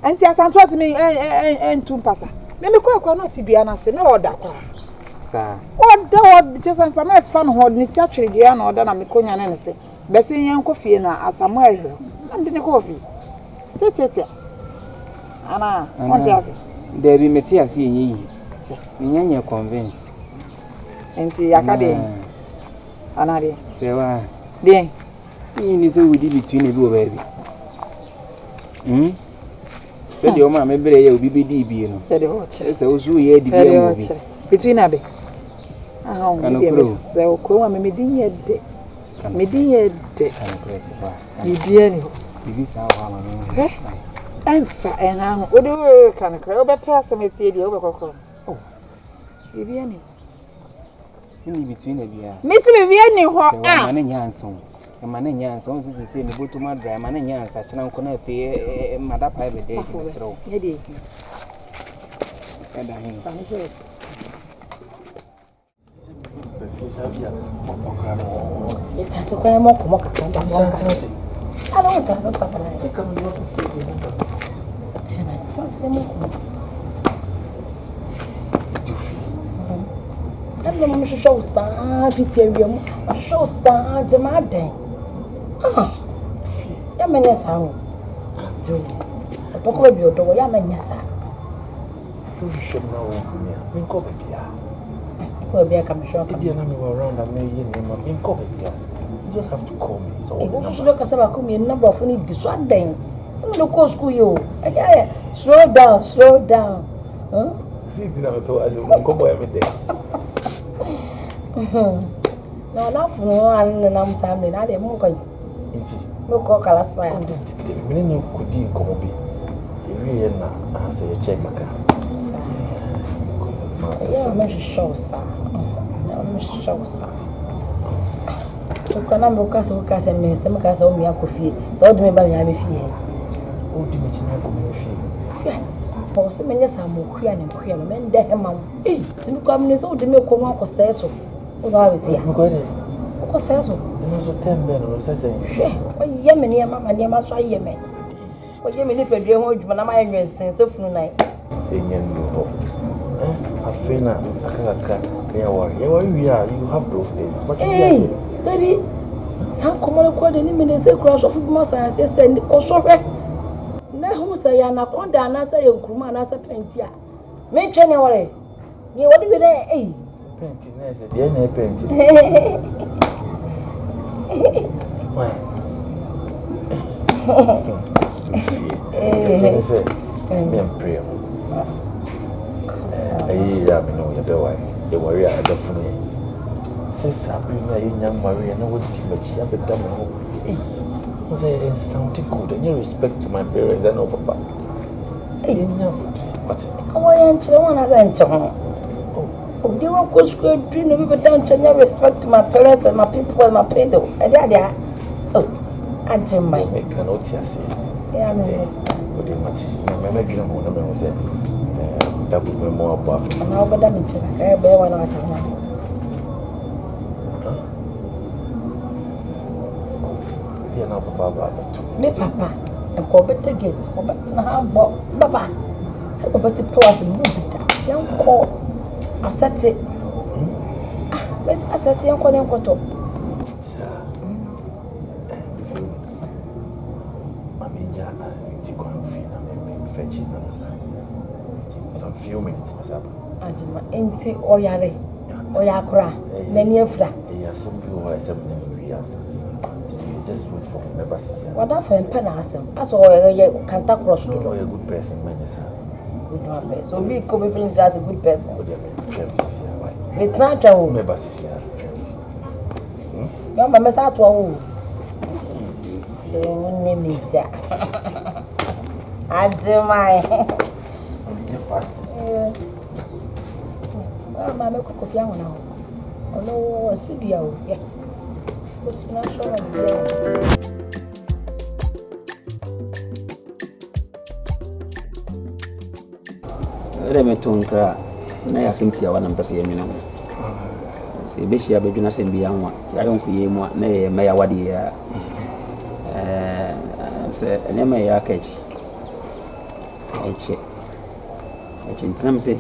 Anti asanto atimi entum pasa. Me kwa no tibia na se na oda kwa. Sa. Oda just am fa fan ho ni ti atwere dia na oda na me konya na ne se. Bese yen ko fie na asamwa ehwe. Andi ne ko fie. Tete. Ana, onti ase. Debi meti ase yin. Ninyanya convinced. Enti yakade. Anade. Sewa. Bien. Ni se wudi between e bi o baby. Se de o ma me bere ye obi bedi bi no. Se de ho chere. Se o su ye di bi o bi. Between abe. Ah, o bi e se o ko wa me din ye de. Me din ye de. Ni die ni. Bibi sa wa ma no. Enfa enha o de kan kra o be pass me tie di o be kokoro. Bibiani. Ni between e bia. Misi bibiani ho ah. Ma na nyanso. Ma na nyanso on se ne botuma dry ma na nyansa chena nko na fe mada pa be dey sro. Ye dey. Kada hin. Ba ni je. Ita se kwa mo ko ka tanda mo. Ala o ta so ka sala. Se ka mo no to. Sina, se mo ko. I'm not sure Sazy Terrium. I show Sazy Madden. Ah, Yamanya Sao. Opoku be odo Yamanya Sa. You should know me. Me ko be bia. Ko be ka me show ka. If na me around and me yin me me ko be bia. You just have to call me. So you should look asaba ko me number of ni diswaden. No go school you. Slow down. Huh? See dina me to as mo ko boy me dey. No, not for one and I'm Sammy. I didn't move. No cock, I'll spy. We know could you come be? You na answer your check. Yeah, Mr. Shawsa. Mr. Shawsa. So, can I book us who can me some cast on me? I could feel. So, do me by me fear. Oh, do me feel. For some minutes, I'm more queer and queer. Men, there, mamma. Eh, some communists old to me come out for say so. Oh, I was here. What says so? No, 10 men or something. Oh, Yemeni, Mamma, near my try Yemen. Oh, Yemeni, if you hold when I'm angry since of night. I feel not. I can't cut. You have those days. But hey, baby, some common quite any minutes a crush of most and said, oh, sorry. Now, who say, and I can't answer your crewman as a pentia. Make January. You what do you there? Eh? Painting, I said, yeah, painting. Why? I'm prayer. I know the way. The warrior at the front. Since I've been young Maria, no one team, but she have a dumb home. Was I sounding good and you respect to my parents and over papa? But why aren't you one as I told? Oh, they won't go square dream of people down to respect to my parents and my people and my pedo. And yeah, oh, Ajimai. I cannot hear say. Yeah, me. But the mati, my girl mo na me say. That would be more about. Now, but I'm in. Be one out of one. Yeah, now Papa. Me Papa, and go better get. But now, Papa. So, but the power to move it. Young call. I said it. I said, young call, young call. Enti oyare oyakura nani afra just wait for me never see wada for empa na asem aso oyere kanta cross to a good person man good person so me come feeling as a good person we try to never see no mama sa to wo so ne mi ja Ajimai Mama make coffee on now. Oh no, see you. Yeah. What's not sure of Let me turn cry. Na ya Cynthia wana mpese ye nwena. Se be hia be dwuna se bia nwa. Ya yon ku ye mu na ye me ya wade ya. Se ene me ya kachi. Eche ntinam se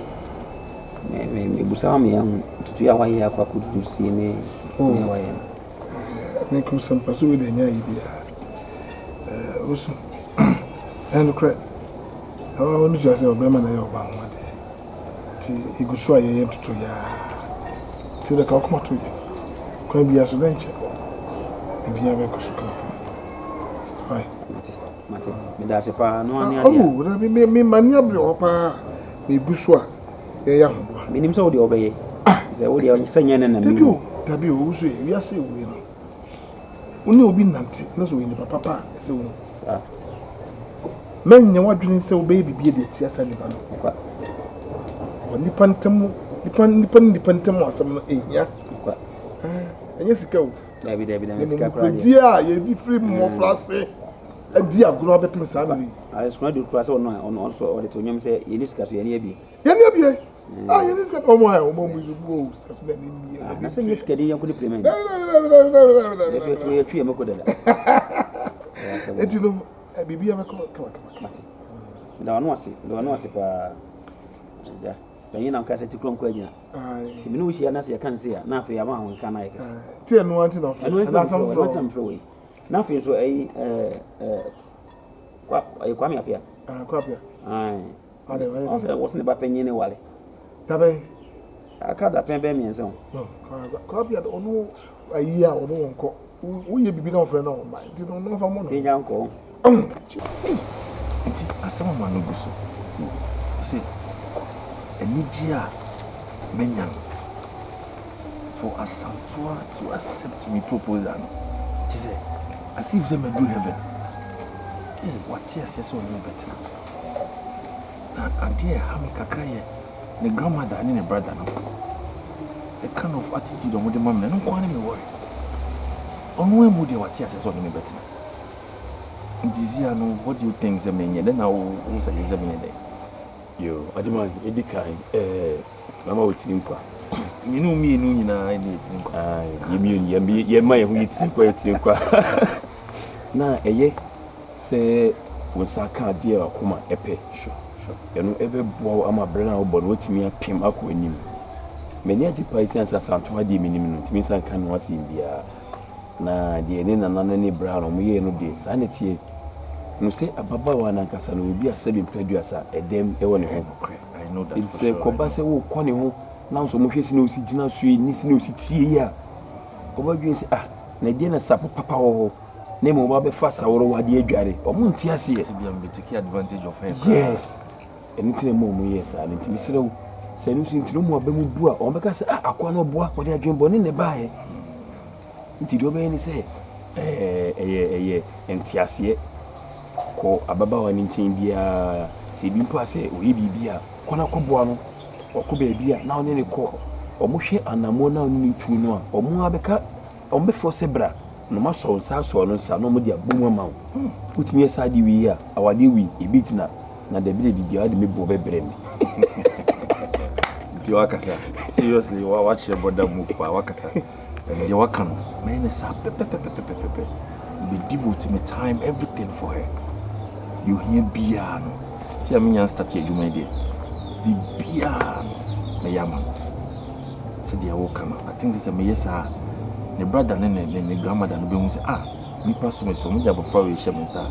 me busa me yan tutu ya waye akwa kudu si ne me waye. Me kum sampa so de nya yi bia. Oso. And credit. How I want to say obema na yo ba nwade. Ti igusu aye tutu ya. Ti de ka kuma to ye. Kwa bia so denche. Bia be ko so ka. Hai. Mate, me da se pa no ani ade. Oh, da me mani abre opa. Me gusu a ye ya ho. Me nim so wo de obeye. Se wo de sanya na na mi. Dabi o so ye wi ase we no. Oni obi nante na so we ni papa se wo. Ah. Men nya wadwene se wo be bibie de tia sa ni ba no. Kwa. Oni pantam nipantam asam no ehia. Kwa. Enye sika o. Dabi na sika kwa. Dia ye bi free mo flase. Adi agro abepim sa mi. I smart do class on also or to nyam say ye ni sika so ye ni abi. Ye ni abi. Ah, ye ni sika o mo ha o mo mu go sika na ni mi. Na say ni sika de yanko ni payment. Ye so ye tue mako dada. Eti no bibia mako kama. Da wanu ase pa. Ja. Bɛn na nka sɛ tikron kwa gyina. Ai. Ti minu wushi na sɛ kan sɛ na afi ya ma ho nka na yɛ. Ti enu anti na afi. Na sam fro. Na afi so ai kwa mi afia. Ah, kwa afia. Ai. Ale wale. Ɔsɛ wɔs ne ba panyin ne wale. Tabe. Aka da pen bɛ mi nso. No, kwa afia onu ayi a onu wonko. Wo ye bibi na ofre na o ma. Ti no no fa mo no. Enya nko. Iti asama ma no guso. Say Enigia Menyan for Asantua to accept me proposal. She said, as if they may do heaven. What tears yes or no better. And dear Hamika cry, the grandmother and the brother. The kind of attitude of the mom, and no one me worry. On where would your tears yes or no better? This year, no, what do you think the men? Then I will say, is a minute. Yo, Ajima, Edikai, Mama with Timpa. You know me, no, you know, I need Timpa. Ah, you mean, you might have eaten quite Timpa. Now, a year, say, was a car dear or Kuma Epe. Sure. You know, every boy, I'm a brother, but what me a pim up when you many of the Pisces are some 20 minutes, means I can was in the na the end and any brown or me no day, sanity. No say ababa wana nkasa no obi asebim producer edem e woni ho. I know that. It's a kobase wo kone ho na so mo hwesi na osi gina so ni si na osi tie ya. Koba dwen se na de na sapo papa wo ho. Na mo ba be fa saworo wade adware. O mo ntia se ye. Be am take advantage of him. Yes. Anything mo yes and ntimi se no se no ntino mo abamu bu a o beka se akwa no boa wo de adwen boni ne ba ye. Nti do be ni se entiase ko ababawa ni nchen bia se bi mpo ase oyi bibia kona koboa no okọ ba bia na one ne ko omo hwe anamo na oni tu no a omo abeka omo be fo se bra no ma so nsa so no nsa no mo dia bomu ama wo utimi esa di wi a awade wi ebitina na da bi bia de me bo bebre me ti wakasa seriously watch your body move pa wakasa you wakan me sa pepe be devote me time everything for her you hear bia no see am nya start your juma dey bi bia me yama so dia wakan I think say me yesa ne brother ne grandmother no be hu say me pass me so me dey before we share me say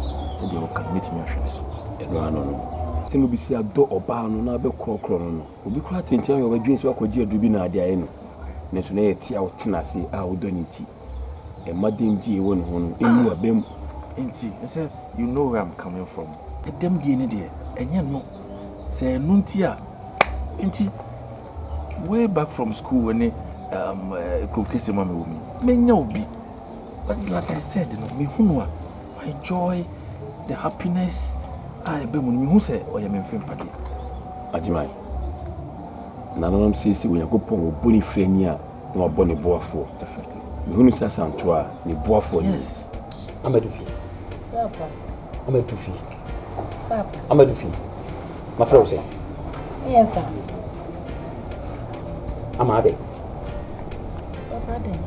dia wakan meet me ahwe so edo ano no se no bi si ado oba no na be krokro no obi kura tentia yo badwen so akwaji adubi na ade aye no ne so na ye tia wo tena se wo do ni ti e madem di e won ho no enu abem enti say you know where I'm coming from the dem di ni de enye no say no nti a enti way back from school when kokese mama wo mi menya obi but like I said no me hunu a my joy the happiness I be mun mi hu se o ye me mfem pade Ajimai na no see wo yakopon oboni frani a no abone boafo definitely mi hunu sa santo a ni boafo yes Amadou fi Papa. Amadou fi Papa. Amadou fi ma frère say Yes, sir. Amade Papa, then.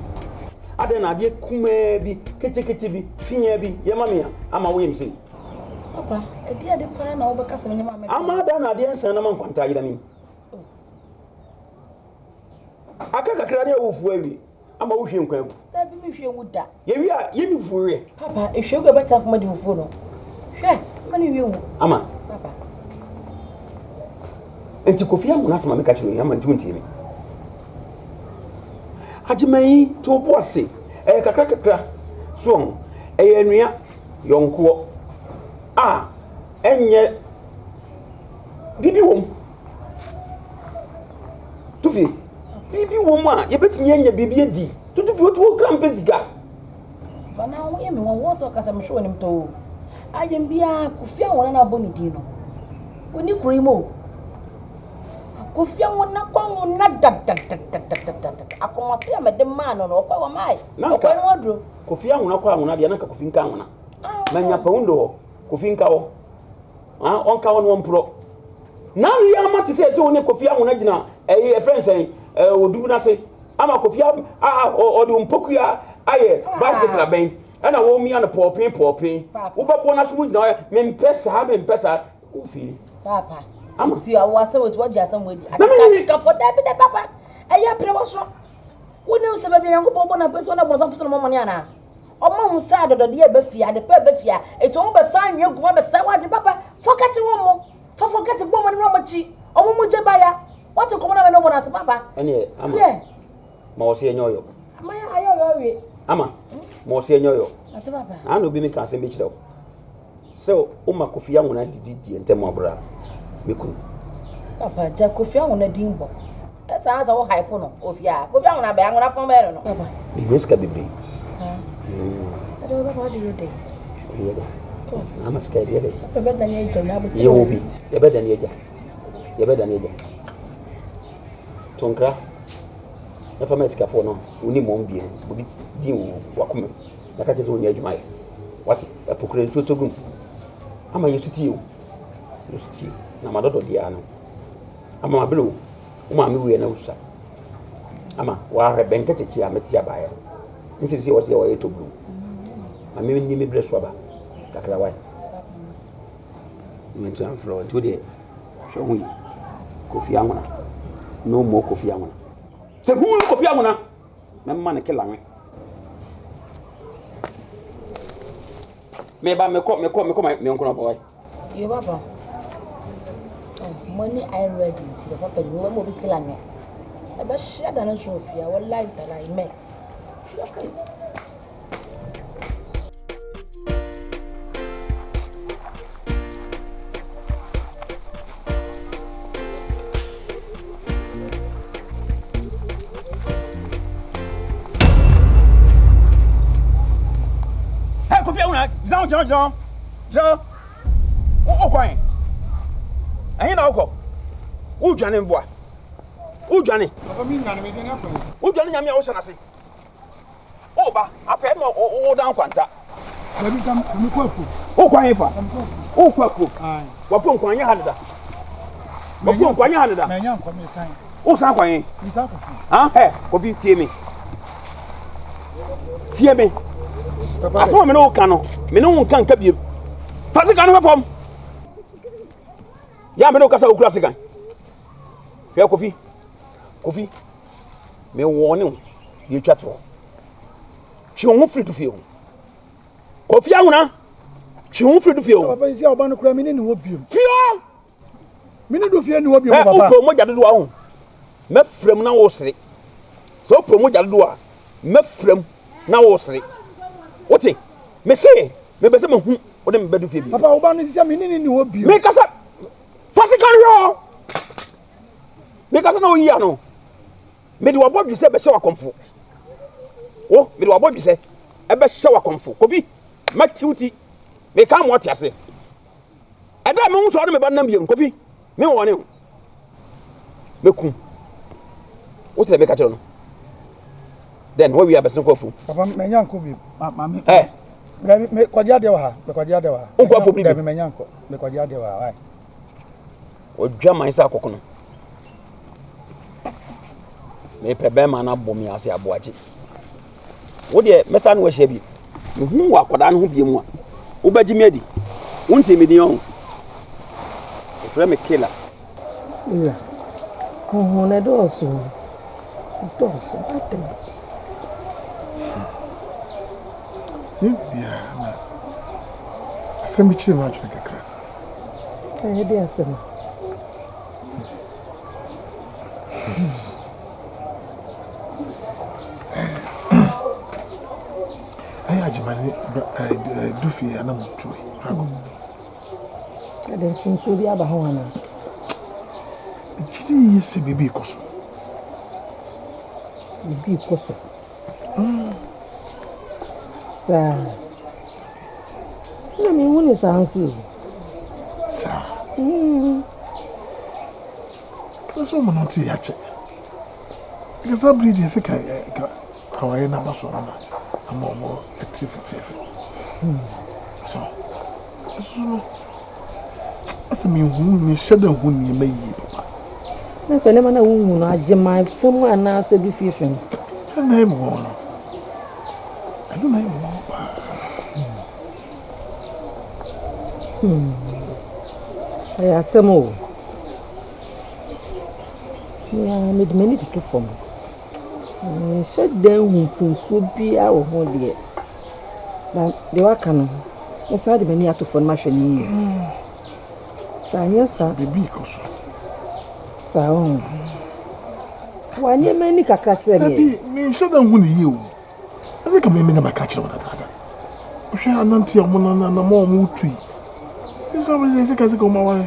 ade na ade kuma bi kete bi finya bi ye mamia ama wo yem sei Papa, a dear the plan over Castle in my Amada na ade nsan na man kwanta yira mi aka kakra ne wo fu awi ama wo hwe nkwan agu that be me if you would that. ye wi a ye ni fu re Papa, if you go better from the phone. Sure, money you. ama Papa. enti kofia mo nasema me ka chiro ya ma nti mi Ajimai to boase kakra so enua yonko enye bibi wom tufi bibi wom a yebetimi enye bibi edi tufi otu kram peziga Bana wo yemi won wo so kasa me hwe onim to ajem bia kofia wona na boni di no oni kurimo kofia wona kwa wona akomose amede man no kwa wa mai okwa no odro kofia wona kwa wona de na ka kofi nka wona manya paundo ho kofi nka ho onka wona wompro na ya mate se woni kofia wona gina friends odu na se ama kofia odi Opoku ya aye bicycle ben ana wo mi ana popin wo bebo na so mu gina me mpesa wo fi papa ama ti awase wo ti wo ja sam wedi aka for da bi da papa eya pre wo so woni o se ba bi yankopon bo na pese na bo sam to no mo ne ana o ma hu sa dodo de e ba fia de pa ba fia eto mo ba san nwe guma ba sa wa de papa forget wo mo forget gbo mo ni mo chi o mo je ba ya what ko mo na no bo na se papa ene ama ma o se enyoyo ama ya ayo we ama ma o se enyoyo ati papa ana obi mi kan se me chiro so o ma kofia wona didi ntem abra meku papa ja kofia wona dimbo esa asa wo hype no ofia kofia wona ba wona fon be no papa bi meska bibi ado baba de yede yede ama ska yede baba da ne eja na bo ye obi ye be da ne eja tonkra na fa meska fo no uni mo mbie obi di wo wakome na ka tezo nya adwuma ye wati apokure so togum ama yesuti yo na madodo dia no ama mabelo uma mi we na usa ama wa reben ketechi ameti abaya nsiri se wose wa etobru ami ni mi breso aba takra wai mi tsan fro to de so hu kofi amuna no mo kofi amuna se hu kofi amuna memma ne kelanwe me ba me ko me nkono boy yo baba money I ready to the papa you mo bi kila me e ba share da na sofia wallahi tala me Hey, Kofi una, John. O kwan. Ehin na okọ. U dwane mboa. U dwane. Papa mi nana me dwane akọ. U dwane nyame a wo hyana se. Oba, afẹ́ mọ̀ ó dáhùn kwanta. Baby, come call for. Ó kwan yín fa. Ó kwan kó. Wọ́n fún nkwan yín hàn dada. Wọ́n fún nkwan yín hàn dada. Mẹ̀yàn nkwan mi sáyìn. Ó sá kwan yín. Mi sá kò fún. Kofi tie mi. Tie mi. Asọ́mọ̀ mi ní o kan no, mi ní o kan kábíyé. Fasi kan ní fẹ́ fọ́m. Yá mi ní o kasa okura sikan. Fẹ́ Kofi. Mi wọ́n ní o, yẹ twa tọ̀. Ṣé òun firi tu fi o? Kofi ahuna. Ṣé òun firi tu fi o? Papa isi ọba no kura mi ní ni wo biem. Fio! Mi ní do fie ni wo biem papa. O promo jade do ahun. Me frem na wo sere. So promo jade do a, me frem na wo sere. Wote? Me say, me be se me hu, o de me be do fie bi. Papa ọba no sisi mi ní ni wo biem. Me kasa. Fasi kan yo. Me kasa na o yi ano. Me di wabo bi se be hye wakomfo. O, me di wabo bi se e be hye wakomfo. Kofi, ma tiuti. Me ka mo tiase. E da me hu so de me ba nam biem, Kofi. Me won ne. Me ku. What did I make at all? Then what we are best for? Papa, mẹ̀yàn kò bi. Mami. Me kọjá de wa. Me kọjá de wa. O kọ fo bi. Me mẹ̀yàn kọ. Me kọjá de wa. Why? O dwa man sa akọkọ no. Me pe be man na bọ mi ase aboaje. Wo de mesa no hye bi. Me hu wa akoda no ho bi mu a. Wo baji mi adi. Wonte me din o. O fere me killer. Yeah. Oh, na do so. Dosso, até. Yeah. Assemble chile mais na kakra. É bem assim. Ai ajimani dufi ana mutu. Rago. Ade funso bi aba ho ana. Kiri yesi bibi koso. Bibi koso. Sa. Na mi woni sa ansu. Sa. Kaso mo nti ya che. Kaso bridi se ka kawaye na baso na ama eti fefefe. So asemi hu mi sheda hu ni mayi papa. Na se ne ma na hu no agema fam ana se bi fefem. Na e mo no. Ado na e mo. Ay asemo. Ya me de meni to fam. Sheda hu funso bi a wo ho de. Na de waka no. E sa de meni ato fam ma hwe ni. Sa bibi koso. Sao. Wanye meni kakra kire me. Abi mi sheda hu ni yi o. Ase ka me na maka kire wona dada. Ohwe ananti o mo na mo mo tui. Sisa mo le se ka se ko ma wa.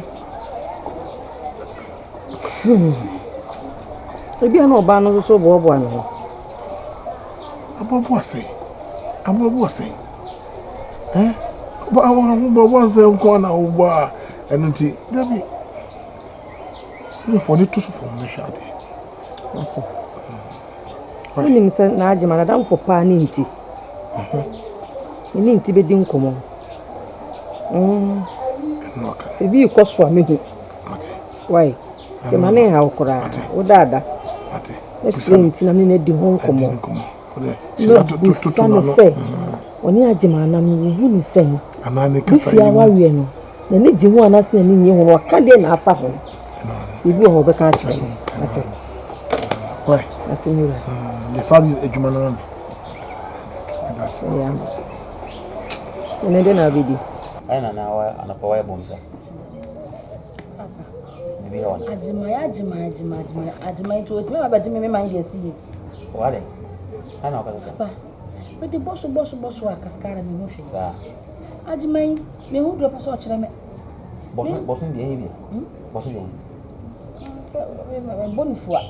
Ebi ana oba no so bo ano. Abobo ase. Bo ase ko na oba. Enunti dabi. Ni for ni tutu for me hwade. Ati. Ni mi se na agema na dam for pa ni nti. Ni nti be di nkomo. Noka. Se bi ko so amehu. Ati. Why? Ke mane ha okora. O dada. Ati. Esi nti na me di ho nkomo. Ode. Shida tutu na no. Oni agema na me hu ni sen. Anane kasa yi. Bia wa wie no. Na ne ji ho anase na ni ho no ka de na afa ho. Ibi ho be ka chi. Ati. Why? Ati ni la. Le sadi ejuma na no. That's yeah. Ene de na bidi. Ai na wa anapawa bomsa. Bibi yawa. Ajima itu otime abadi me man dey see. Wale. Ana okasa. Pa. Me di boso akaskara me no hwe. Sa. Ajima me hu do paso kire me. Boso ndi ebi. Boso ndi. Sa me bonfua.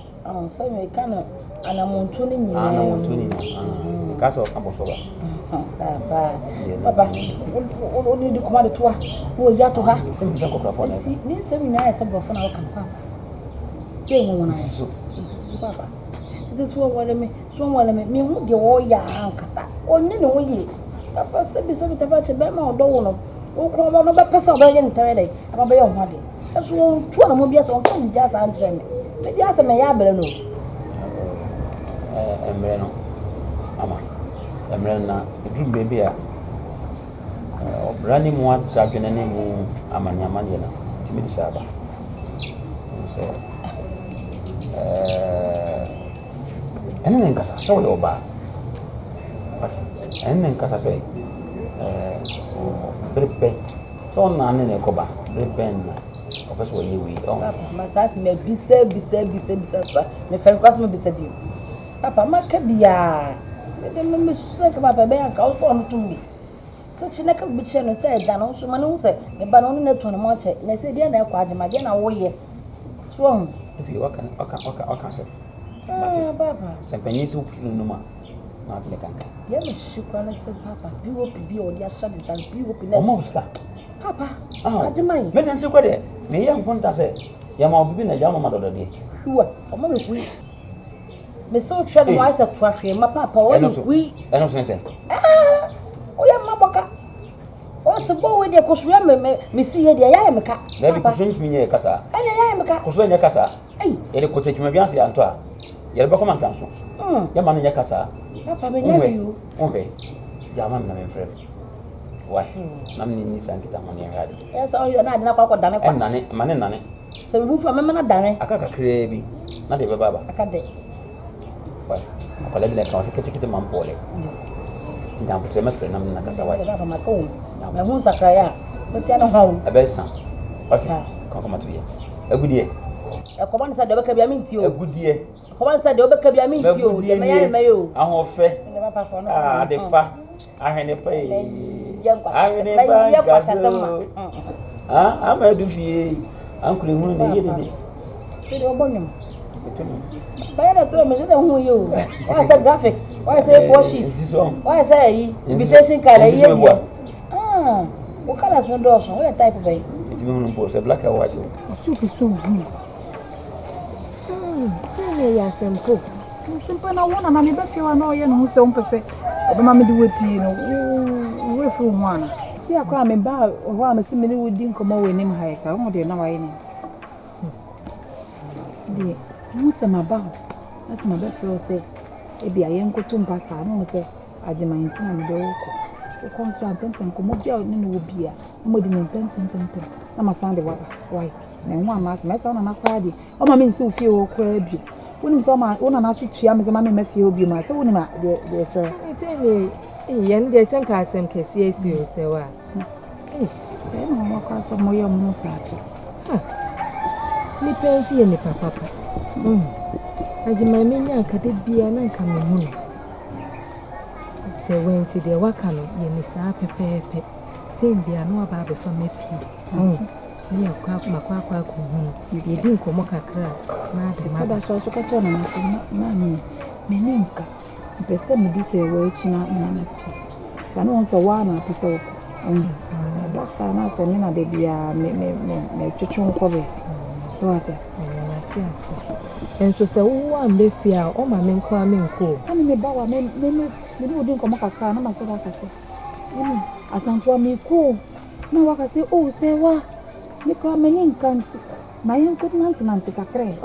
Sa me kana anamonto ni nyina. Anamonto ni nyina. Kaso aboso ba. Papa, oni di command to wo ya to ha. Ni se mi na ya se brofo na wo kan papa. Se mo wona. Su papa. This is what me, so what me who the all ya kasa. Only no ye. Papa said be some tabache be ma odo no. O ko no be person be yen tare dai. Aba be yon hade. So two na mo bia so kan just answer me. Me just me ya bere no. Emre no. Ama. Emre na dream baby a. Obrani mu atradwe na mu amanyama ne na. Timi di saba. So enen kasa so le oba. Enen kasa say prepare. So na ne ko ba. Prepare na. Opeso ye we. Papa, masas me bisa pa. Me fe kwas me bisa bi. Papa maka bia. Me dem me susa ka papa be anka o to no tumbi. Se chine ka bi che no se da no so ma no se me ba no na to no mo che. Na se dia na kwa agema dia na wo ye. So if you waka say. Papa. Se penyi su kusu no ma. Na tele kanka. Ya me shikwa na se papa. Bi wo bi o dia sha bi san bi wo bi na. O mo ska. Papa. Agema yi. Me nan se kwa de. Me ya nkonta se. Ya ma obibi na ja mama dodo de. Uwa, o mo me ku. Me so twa no wa sa twa hwe ma papa o me ku. Eno sense. O ya maboka. O se bo we de kosuya me si ye de ya me ka. Na bi kusun tumi nye kasa. Ene ya me ka. Kusun nye kasa. Ai. Ele kote tumi bianse anto a. Yele ba komanta so. Ya ma nye kasa. Papa me nya you. Onwe. Ja ma na me frem. Why? Na me ni san kita mo ne hade. Yes, o yo na de na kwa dane kwa. Nane, mane nane. Se bu fa me na dane. Aka kakre bi. Na de baba. Aka de. Why? Akala bi na ka se kete mampole. Tinda mputre me frem na me na kasa why. Baba ma ko. Me hu sakraya. Bo tia no hawo. Abesa. Wati. Kan koma to ye. Agudie. E ko ban sa de be ka bia mi nti o. Agudie. Ko ban sa de be ka bia mi nti o. De me ya me yo. Ahofe. Ne ba pa fo no. Ah, de pa. Ahene pa e. Ahene pa gazo. Ah, ama du fie. Ankure hu ne ye de. Se de obonyo. Baya na to me se de hu ye o. Why say graphic? Why say 4 sheet? Why say invitation card e ye dia? Ah, o kala se do so, o type be. It me hu no se black and white. Super so. Say ya sempo. Sempo na wona na me be fi wa na o ye no se o mpese. Obema me de we pii no. We fu ho ana. Si akwa me ba ho a me si me ne wodi nkomo we nim ha ka mo de na wa ye ni. Si mu se ma ba. Na se ma be fi o se e bia ye nkoto mpasa no se agema ntina me de wo ko. Ko so antenten ko mo bia ne no wo bia. Mo de ntenten. Na ma sande wa. Why? Na ho ama se me sa na kwa di. O ma me nsi ofie wo kwa bi. Woni so ma wona na so tua me se ma me mafie obi ma se woni ma de so say yen de sen ka asem kesi esi o se wa no ma kwa so mo ye mo sa chi ni pensi ye ni papa ajima me nya ka de bia na nka me hu se wenti de waka no ye ni sa pepepe tin bia no aba be fa mapi ni akwa makwa ko hu ye di nkomo kakra na de ma da so ka cho na se na ni me ninka pese me di se we chi na na pi sana on so wa na pese da sana se ni na de bia me twetwe ko be so ate na ti ase enso se wo ambe fia o ma me nko ame nko ani me ba wa me odi nkomo kakra na ma so da kase ni asantua me ko na wa kase o se wa ni ko me ni nkanti ma yen ko nanti kakre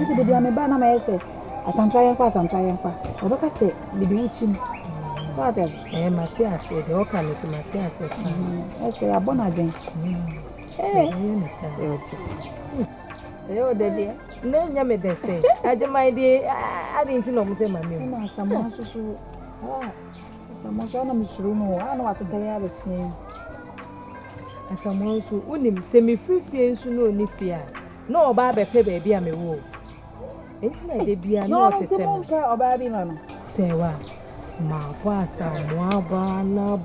iti de bia me ba na ma ese asantua yen kwa obaka se bibi uchi fata Matias de o ka me so Matias ese abona dwen ni sa o de dia na nya me de se ajema de adi nti no mo se ma me na samo susu samo so na misuru no ana wa tata ya be chen asamo so unim se me frifie nso no ni fia na oba be pe ba bia me wo enti na de bia na o tete no oba bi no se wa ma kwa sa mo aba na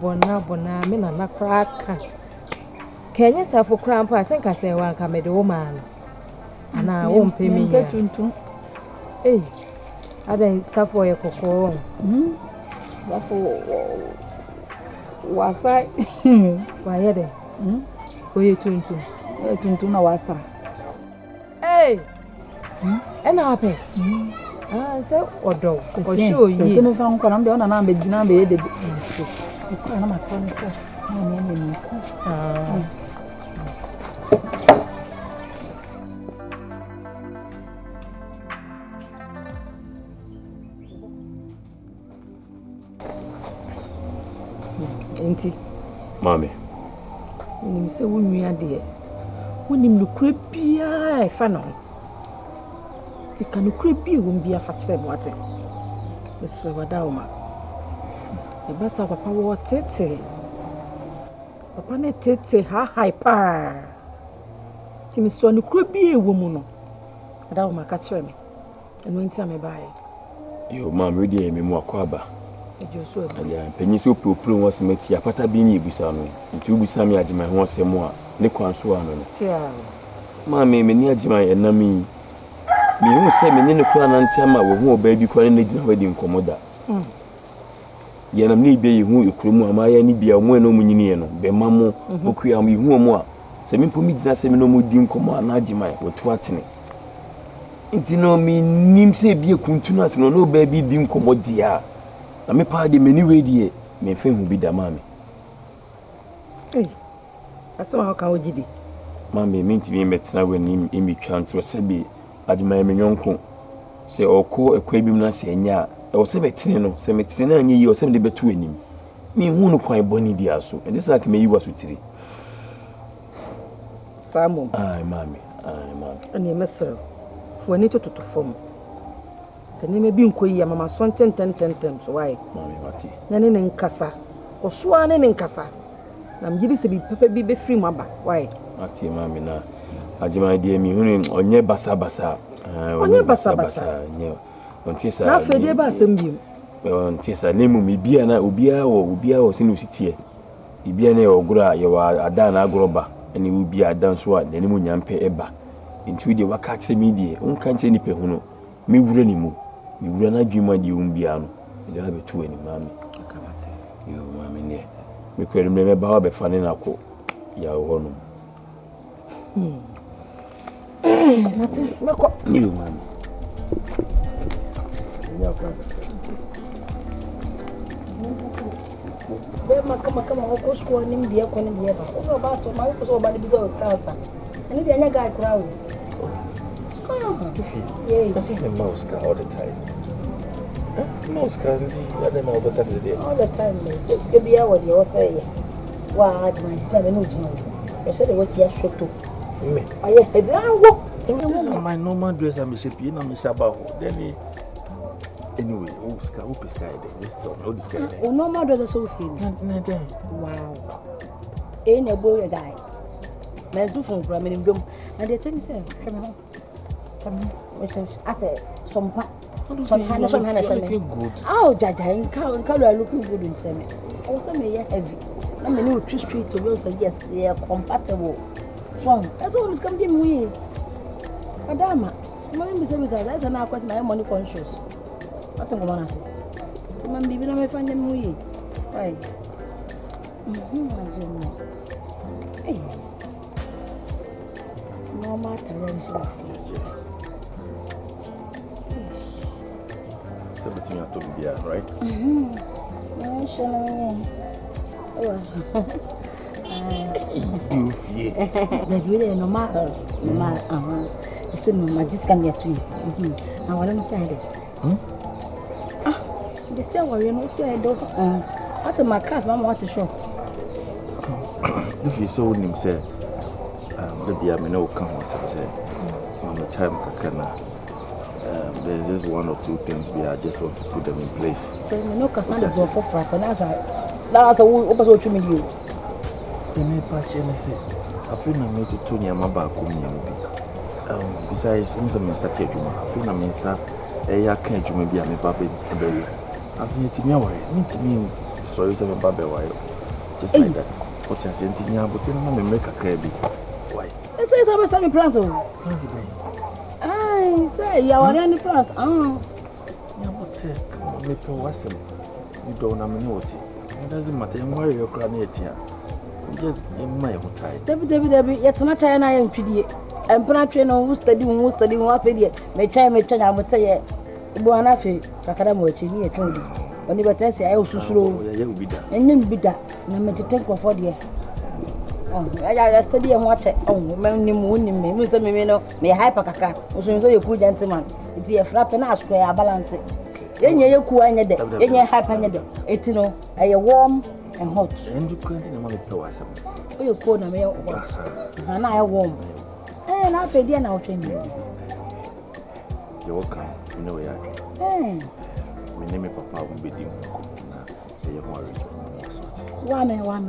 bona me na na kraka kenye safo krampa senka se wa nka me de wo ma ana wo mpe me ya tuntum ada safo ye kokoro safo wasai wa ye de oye tuntum na wasa ena ape Ah, so odo. O show yi. Se me fa nko na mbe na be gina be ye de. Ko na ma ko ni so. Na me ni ko. Ah. Enti. Mami. Ni se wo nua de. Woni mnukure bia e fa no. Ti kanukure bia wo bia fa kire mo ate. Eso wada o ma. E basa papa wo tete. Papa ne tete ha hyper. Ti mi so nukure bia wo mu no. Wada o ma ka kire me. Eno nti am baaye. Yo mami we dey me mu akwaba. Ejoso e. Ya penyi so propro wo semeti apata bi ni ebusa no. Nti ubusa mi agima ho asem a ne kwanso ano no. Tia. Mami me ni agima enami. Me hu se me ne kura na ntema wo hu oba bi kura na gina wadi nkomoda. Ya nam ne bi hu ekromu amaya ni bia mo eno munyini no be mamo okuya mo hu mo a se me pomi gina se me no mo di nkomo na agima wo to atene. Nti no mi nim se bi ekuntu na se no no ba bi di nkomo dia. Na me pa de mani we die me fa hu bi da mami. Asema ka ojidi. Mami minti mi metna we nim imi twanto se bi adima me nyonko se oko ekwa bi na se nya e wo se betene no se metene na anyi yi o se me de betu anim mi hu no kwan boni bi aso e dis like me yi waso tiri Samo ai mami ani mesro fo ni tototo fom se ni me bi nkoyi ya mama so tentem so why mami mati na ne nkasa ko so ane ne nkasa na mjidi se bi pepe bi be free maba why mati mami na ajima die mi hunu onye basa onye basa nye ontisa na fede ba asem bi ontisa nemu mi bia na obia wo sinu sitie ibia na ogura ye wa ada na agoroba ene obia ada so a nemu nyampe eba nti de waka kse mi die onka nche ni pe hunu mi wura ni mu mi wura na dwuma di umbia no de ha betu ani mami akamati yo mami net mi kwere me ba ba fa ne na ko ya hono Mati, meko. Yo mami. Be kama ko school nim dia ko nim dia ba. Ko ba to ma ko so ba di business cancer. Ani dia nya guy kura wo. Yeah, I see the mouse car all the time. Huh? Mouse car, I don't know what that's it. All the time, it's que be what you say. Why, my son, no genius. I said it was your shot too. Me. I said, I walk. This is my normal dress. I'm a shape, I'm a shabaho. Then, anyway, oh, sky, oh, sky, this time, oh, this guy. Oh, no more than so feel. Wow. Ain't a boy a guy. Man, do from Grammy Dome. And they tell me, sir, come on. I said, some good. Oh, Jaja, and Caro looking good in semi. Also, may heavy. I mean, no tree street to will say, yes, they are compatible. Strong. That's always come to me. Adama, my name is Emmanuel. That's an hour my money conscious. What am I saying? Come on, baby, I find them way. Right. Hey. No matter. Everything I told you, right? That really no matter. It's in my discount yet to you. I want to say it. The same way you know, say I don't. After my class, Mama want to show. If you saw him say, maybe I may know come and say, Mama time kakana. There's just one or two things we I just want to put them in place. So you know, Cassandra go for frap, and that's a open to me. The main passion is I feel I'm going to turn your mother. Besides, I'm going to start here. I feel I'm inside. I can't you maybe I'm a baby. As you tell me, I need to mean sorry to a baby while just like that. What you're saying, but I'm going to make a crabby. Why? It's always some plans. Say, you are any plans? Yeah, but come on, make a you don't know it. It doesn't matter. I'm worried you're crying here. Just in my hotel. Debbie, yet not China and PD. And Prantrain who study, what video. May try, I'm tell you. Buana fe kakara mo echi ni etwodi. Oni betesi ayo susuro. Ya ubida. Enim bida na metete nkofo de. I study and watch it. Oh, me say me no me hyper kaka. So you cool gentleman. It's a flap and a square balance. Enye ye ku anya de. Enye hyper anya de. It no a warm and hot. And you can't na me pe wasam. Oh, you cold na me hot. Na I warm. Na fe dia na o train. You welcome. You know ya. Me name papa will be dim na ye mo rejo. Wa me what?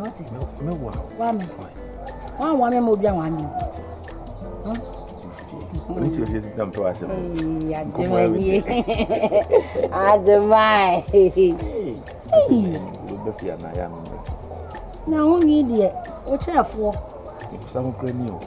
Me wa me. Wa me mo bia wa me. Oni se se tam to ase. Ya demai. Ademai. Be fia na ya me. Na ho ni de, o cherefo. E sam kra ni o.